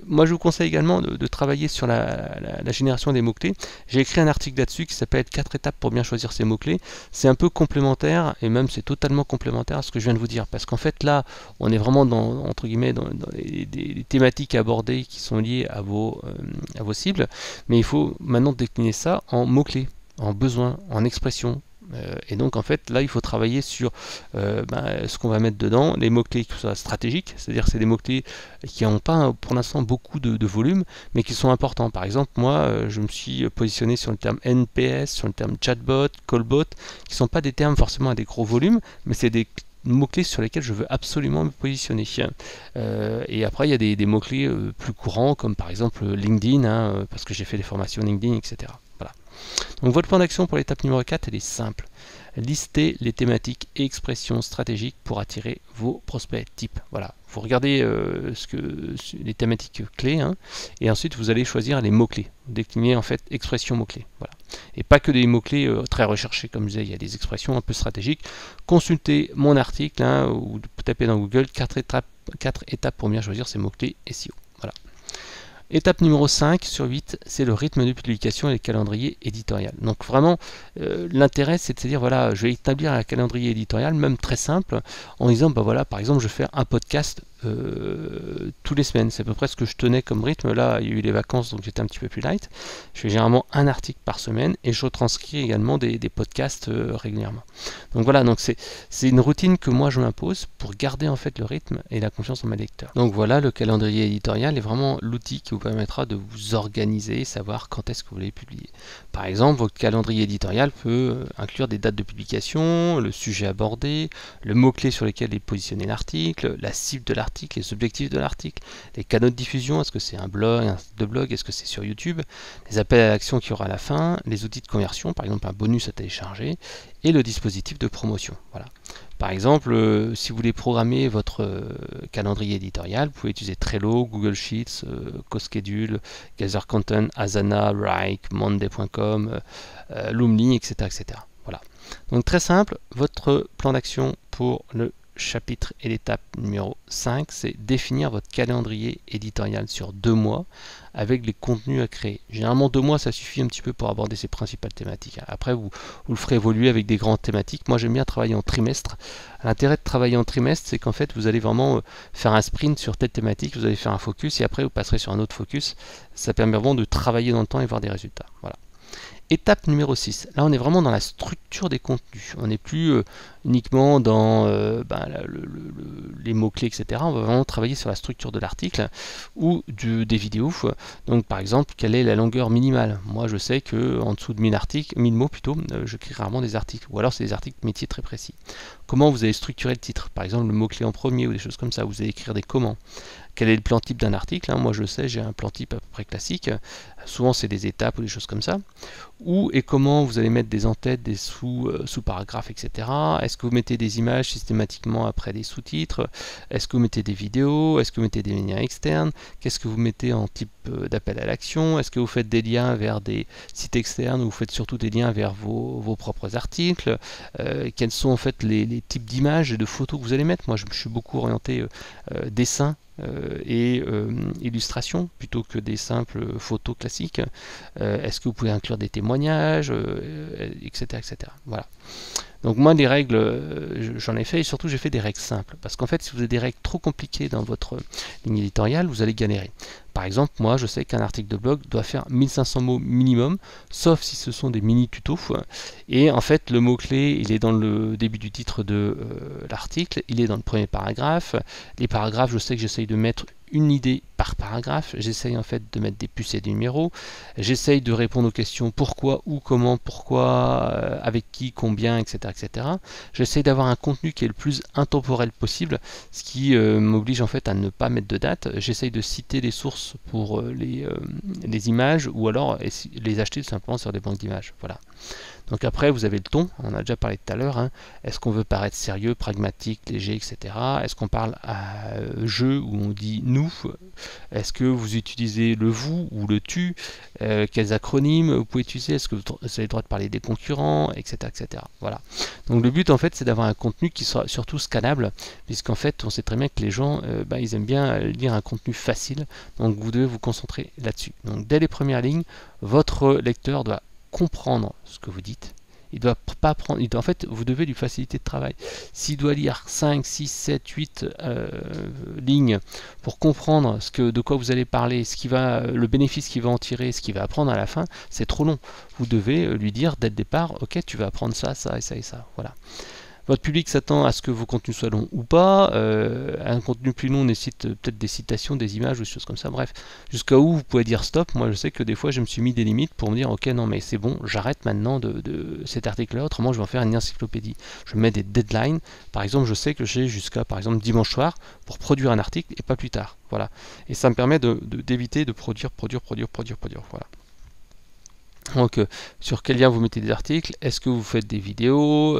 Moi je vous conseille également de travailler sur la génération des mots-clés. J'ai écrit un article là-dessus qui s'appelle 4 étapes pour bien choisir ses mots-clés. C'est un peu complémentaire, et même c'est totalement complémentaire à ce que je viens de vous dire. Parce qu'en fait là, on est vraiment dans, entre guillemets, dans les thématiques abordées qui sont liées à vos cibles. Mais il faut maintenant décliner ça en mots-clés, en besoins, en expressions. Et donc en fait là il faut travailler sur ce qu'on va mettre dedans, les mots-clés qui soient stratégiques, c'est-à-dire que c'est des mots-clés qui n'ont pas pour l'instant beaucoup de volume, mais qui sont importants. Par exemple, moi je me suis positionné sur le terme NPS, sur le terme chatbot, callbot, qui ne sont pas des termes forcément à des gros volumes, mais c'est des mots-clés sur lesquels je veux absolument me positionner. Et après il y a des mots-clés plus courants, comme par exemple LinkedIn, parce que j'ai fait des formations LinkedIn, etc. Voilà. Donc votre plan d'action pour l'étape numéro 4, elle est simple. Listez les thématiques et expressions stratégiques pour attirer vos prospects types. Voilà. Vous regardez les thématiques clés, et ensuite vous allez choisir les mots-clés. Décliner en fait expressions mots-clés. Voilà. Et pas que des mots-clés très recherchés, comme je disais, il y a des expressions un peu stratégiques. Consultez mon article, ou tapez dans Google 4 étapes pour bien choisir ces mots-clés SEO. Voilà. Étape numéro 5 sur 8, c'est le rythme de publication et le calendrier éditorial. Donc vraiment, l'intérêt c'est de se dire, voilà, je vais établir un calendrier éditorial, même très simple, en disant, bah voilà, par exemple, je fais un podcast tous les semaines. C'est à peu près ce que je tenais comme rythme. Là, il y a eu les vacances, donc j'étais un petit peu plus light. Je fais généralement un article par semaine et je retranscris également des podcasts régulièrement. Donc voilà, donc c'est une routine que moi je m'impose pour garder en fait le rythme et la confiance en mes lecteurs. Donc voilà, le calendrier éditorial est vraiment l'outil qui vous permettra de vous organiser et savoir quand est-ce que vous voulez publier. Par exemple, votre calendrier éditorial peut inclure des dates de publication, le sujet abordé, le mot-clé sur lequel est positionné l'article, la cible de l'article, les objectifs de l'article, les canaux de diffusion, est-ce que c'est un blog, un site de blog, est-ce que c'est sur YouTube, les appels à l'action qu'il y aura à la fin, les outils de conversion, par exemple un bonus à télécharger, et le dispositif de promotion. Voilà. Par exemple, si vous voulez programmer votre calendrier éditorial, vous pouvez utiliser Trello, Google Sheets, CoSchedule, Gather Content, Asana, Wrike, Monday.com, Loomly, etc., etc. Voilà. Donc très simple, votre plan d'action pour le chapitre et l'étape numéro 5, c'est définir votre calendrier éditorial sur 2 mois avec les contenus à créer. Généralement 2 mois ça suffit un petit peu pour aborder ces principales thématiques. Après vous le ferez évoluer avec des grandes thématiques. Moi j'aime bien travailler en trimestre. L'intérêt de travailler en trimestre, c'est qu'en fait vous allez vraiment faire un sprint sur telle thématique, vous allez faire un focus et après vous passerez sur un autre focus. Ça permet vraiment de travailler dans le temps et voir des résultats. Voilà. Étape numéro 6, là on est vraiment dans la structure des contenus, on n'est plus uniquement dans les mots-clés, etc. On va vraiment travailler sur la structure de l'article ou des vidéos. Donc par exemple, quelle est la longueur minimale? Moi je sais qu'en dessous de 1000 mots plutôt, je crée rarement des articles, ou alors c'est des articles métiers très précis. Comment vous allez structurer le titre? Par exemple le mot-clé en premier ou des choses comme ça, vous allez écrire des comment. Quel est le plan type d'un article? Moi je sais, j'ai un plan type à peu près classique, souvent c'est des étapes ou des choses comme ça. Où et comment vous allez mettre des en-têtes, des sous-paragraphes, etc. Est-ce que vous mettez des images systématiquement après des sous-titres? Est-ce que vous mettez des vidéos? Est-ce que vous mettez des liens externes? Qu'est-ce que vous mettez en type d'appel à l'action? Est-ce que vous faites des liens vers des sites externes ou vous faites surtout des liens vers vos propres articles? Quels sont en fait les types d'images et de photos que vous allez mettre? Moi je suis beaucoup orienté dessin et illustration plutôt que des simples photos classiques. Est-ce que vous pouvez inclure des témoignages, etc., etc. Voilà. Donc moi les règles, j'en ai fait et surtout j'ai fait des règles simples parce qu'en fait si vous avez des règles trop compliquées dans votre ligne éditoriale, vous allez galérer. Par exemple, moi je sais qu'un article de blog doit faire 1500 mots minimum, sauf si ce sont des mini tutos. Et en fait le mot-clé il est dans le début du titre de l'article, il est dans le premier paragraphe. Les paragraphes, je sais que j'essaye de mettre une idée par paragraphe, j'essaye en fait de mettre des puces et des numéros, j'essaye de répondre aux questions pourquoi, où, comment, pourquoi, avec qui, combien, etc. etc. J'essaye d'avoir un contenu qui est le plus intemporel possible, ce qui m'oblige en fait à ne pas mettre de date. J'essaye de citer les sources pour les images, ou alors les acheter tout simplement sur des banques d'images. Voilà. Donc après, vous avez le ton, on a déjà parlé tout à l'heure. Hein. Est-ce qu'on veut paraître sérieux, pragmatique, léger, etc. Est-ce qu'on parle à je ou on dit nous? Est-ce que vous utilisez le vous ou le tu? Quels acronymes vous pouvez utiliser? Est-ce que vous avez le droit de parler des concurrents, etc. etc. Voilà. Donc le but en fait, c'est d'avoir un contenu qui sera surtout scannable, puisqu'en fait, on sait très bien que les gens, ils aiment bien lire un contenu facile. Donc vous devez vous concentrer là-dessus. Donc dès les premières lignes, votre lecteur doit comprendre ce que vous dites. Il doit pas prendre, en fait, vous devez lui faciliter le travail. S'il doit lire 5, 6, 7, 8 lignes pour comprendre de quoi vous allez parler, le bénéfice qu'il va en tirer, ce qu'il va apprendre à la fin, c'est trop long. Vous devez lui dire dès le départ, ok, tu vas apprendre ça, ça et ça et ça. Voilà. Votre public s'attend à ce que vos contenus soient longs ou pas. Un contenu plus long nécessite peut-être des citations, des images ou des choses comme ça. Bref, jusqu'à où vous pouvez dire stop. Moi, je sais que des fois, je me suis mis des limites pour me dire ok, non, mais c'est bon, j'arrête maintenant de cet article-là. Autrement, je vais en faire une encyclopédie. Je mets des deadlines. Par exemple, je sais que j'ai jusqu'à, par exemple, dimanche soir pour produire un article et pas plus tard. Voilà. Et ça me permet d'éviter de produire. Voilà. Donc, sur quel lien vous mettez des articles? Est-ce que vous faites des vidéos?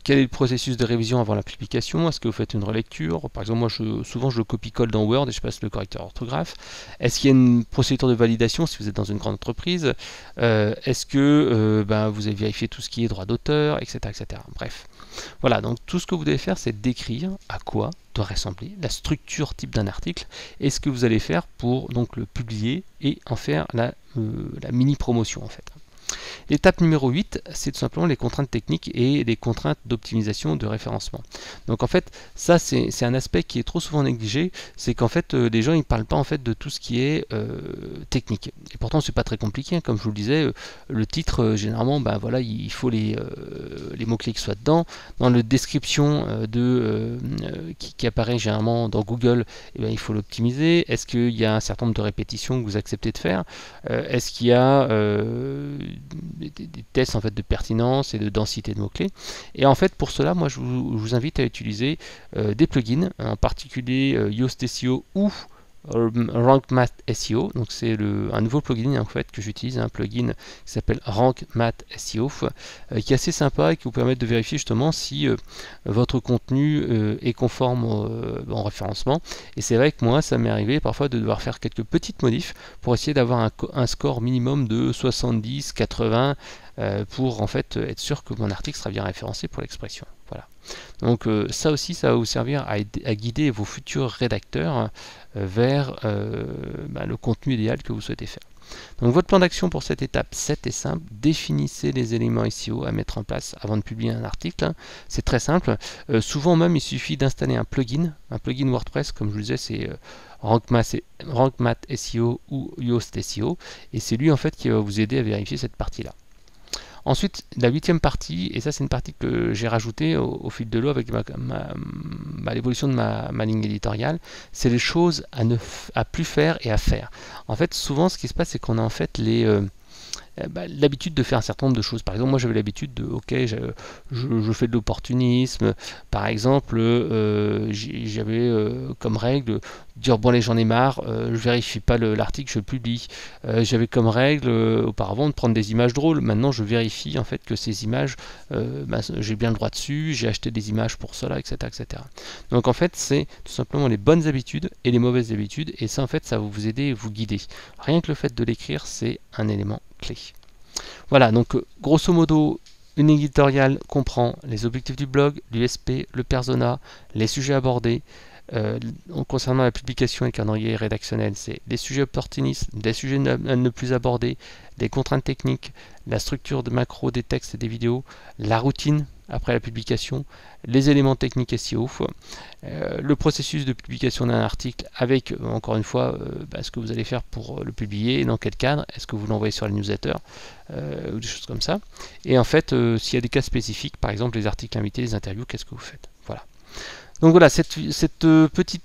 Quel est le processus de révision avant la publication? Est-ce que vous faites une relecture? Par exemple, moi, souvent, je le copie-colle dans Word et je passe le correcteur orthographe. Est-ce qu'il y a une procédure de validation si vous êtes dans une grande entreprise? Est-ce que vous avez vérifié tout ce qui est droit d'auteur, etc., etc. Bref. Voilà, donc tout ce que vous devez faire, c'est décrire à quoi doit ressembler la structure type d'un article et ce que vous allez faire pour donc le publier et en faire la mini promotion en fait. L'étape numéro 8, c'est tout simplement les contraintes techniques et les contraintes d'optimisation de référencement. Donc en fait, ça c'est un aspect qui est trop souvent négligé, c'est qu'en fait les gens ils parlent pas en fait de tout ce qui est technique. Et pourtant c'est pas très compliqué, hein. Comme je vous le disais, le titre généralement, voilà, il faut les mots-clés qui soient dedans. Dans la description qui apparaît généralement dans Google, il faut l'optimiser. Est-ce qu'il y a un certain nombre de répétitions que vous acceptez de faire? Est-ce qu'il y a des tests en fait de pertinence et de densité de mots-clés? Et en fait pour cela, moi je vous invite à utiliser des plugins, en particulier Yoast SEO ou Rank Math SEO. Donc c'est un nouveau plugin en fait que j'utilise, un plugin qui s'appelle Rank Math SEO, qui est assez sympa et qui vous permet de vérifier justement si votre contenu est conforme en référencement. Et c'est vrai que moi ça m'est arrivé parfois de devoir faire quelques petites modifs pour essayer d'avoir un score minimum de 70, 80 pour en fait être sûr que mon article sera bien référencé pour l'expression. Voilà. Donc ça aussi, ça va vous servir à guider vos futurs rédacteurs vers le contenu idéal que vous souhaitez faire. Donc votre plan d'action pour cette étape 7 est simple. Définissez les éléments SEO à mettre en place avant de publier un article. Hein. C'est très simple. Souvent même, il suffit d'installer un plugin WordPress, comme je vous disais, c'est Rank Math SEO ou Yoast SEO. Et c'est lui en fait qui va vous aider à vérifier cette partie-là. Ensuite, la 8e partie, et ça c'est une partie que j'ai rajoutée au fil de l'eau avec l'évolution de ma ligne éditoriale, c'est les choses à plus faire et à faire. En fait, souvent ce qui se passe, c'est qu'on a en fait l'habitude de faire un certain nombre de choses. Par exemple, moi j'avais l'habitude de, ok, je fais de l'opportunisme. Par exemple, j'avais comme règle de dire, bon allez, j'en ai marre, je vérifie pas l'article, je publie. J'avais comme règle auparavant de prendre des images drôles. Maintenant, je vérifie en fait que ces images, j'ai bien le droit dessus, j'ai acheté des images pour cela, etc., etc. Donc en fait, c'est tout simplement les bonnes habitudes et les mauvaises habitudes. Et ça, en fait, ça va vous aider et vous guider. Rien que le fait de l'écrire, c'est un élément clé. Voilà, donc grosso modo, une éditoriale comprend les objectifs du blog, l'USP, le persona, les sujets abordés. Concernant la publication et le calendrier rédactionnel, c'est des sujets opportunistes, des sujets à ne plus aborder, des contraintes techniques, la structure de macro des textes et des vidéos, la routine après la publication, les éléments techniques SEO, le processus de publication d'un article avec, encore une fois, ce que vous allez faire pour le publier, dans quel cadre, est-ce que vous l'envoyez sur la newsletter, ou des choses comme ça. Et en fait, s'il y a des cas spécifiques, par exemple les articles invités, les interviews, qu'est-ce que vous faites? Voilà. Donc voilà, ce petit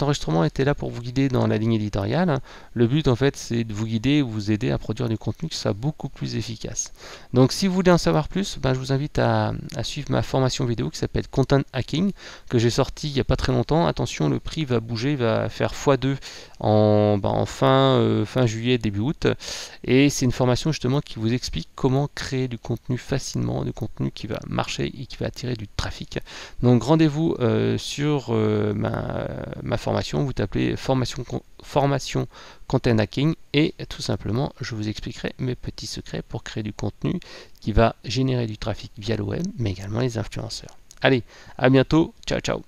enregistrement était là pour vous guider dans la ligne éditoriale. Le but en fait c'est de vous guider, vous aider à produire du contenu qui soit beaucoup plus efficace. Donc si vous voulez en savoir plus, je vous invite à suivre ma formation vidéo qui s'appelle Content Hacking, que j'ai sorti il n'y a pas très longtemps. Attention, le prix va bouger, il va faire x2 en fin juillet, début août. Et c'est une formation justement qui vous explique comment créer du contenu facilement, du contenu qui va marcher et qui va attirer du trafic. Donc rendez-vous sur ma formation, vous tapez formation Content Hacking et tout simplement je vous expliquerai mes petits secrets pour créer du contenu qui va générer du trafic via le web mais également les influenceurs. Allez, à bientôt, ciao ciao.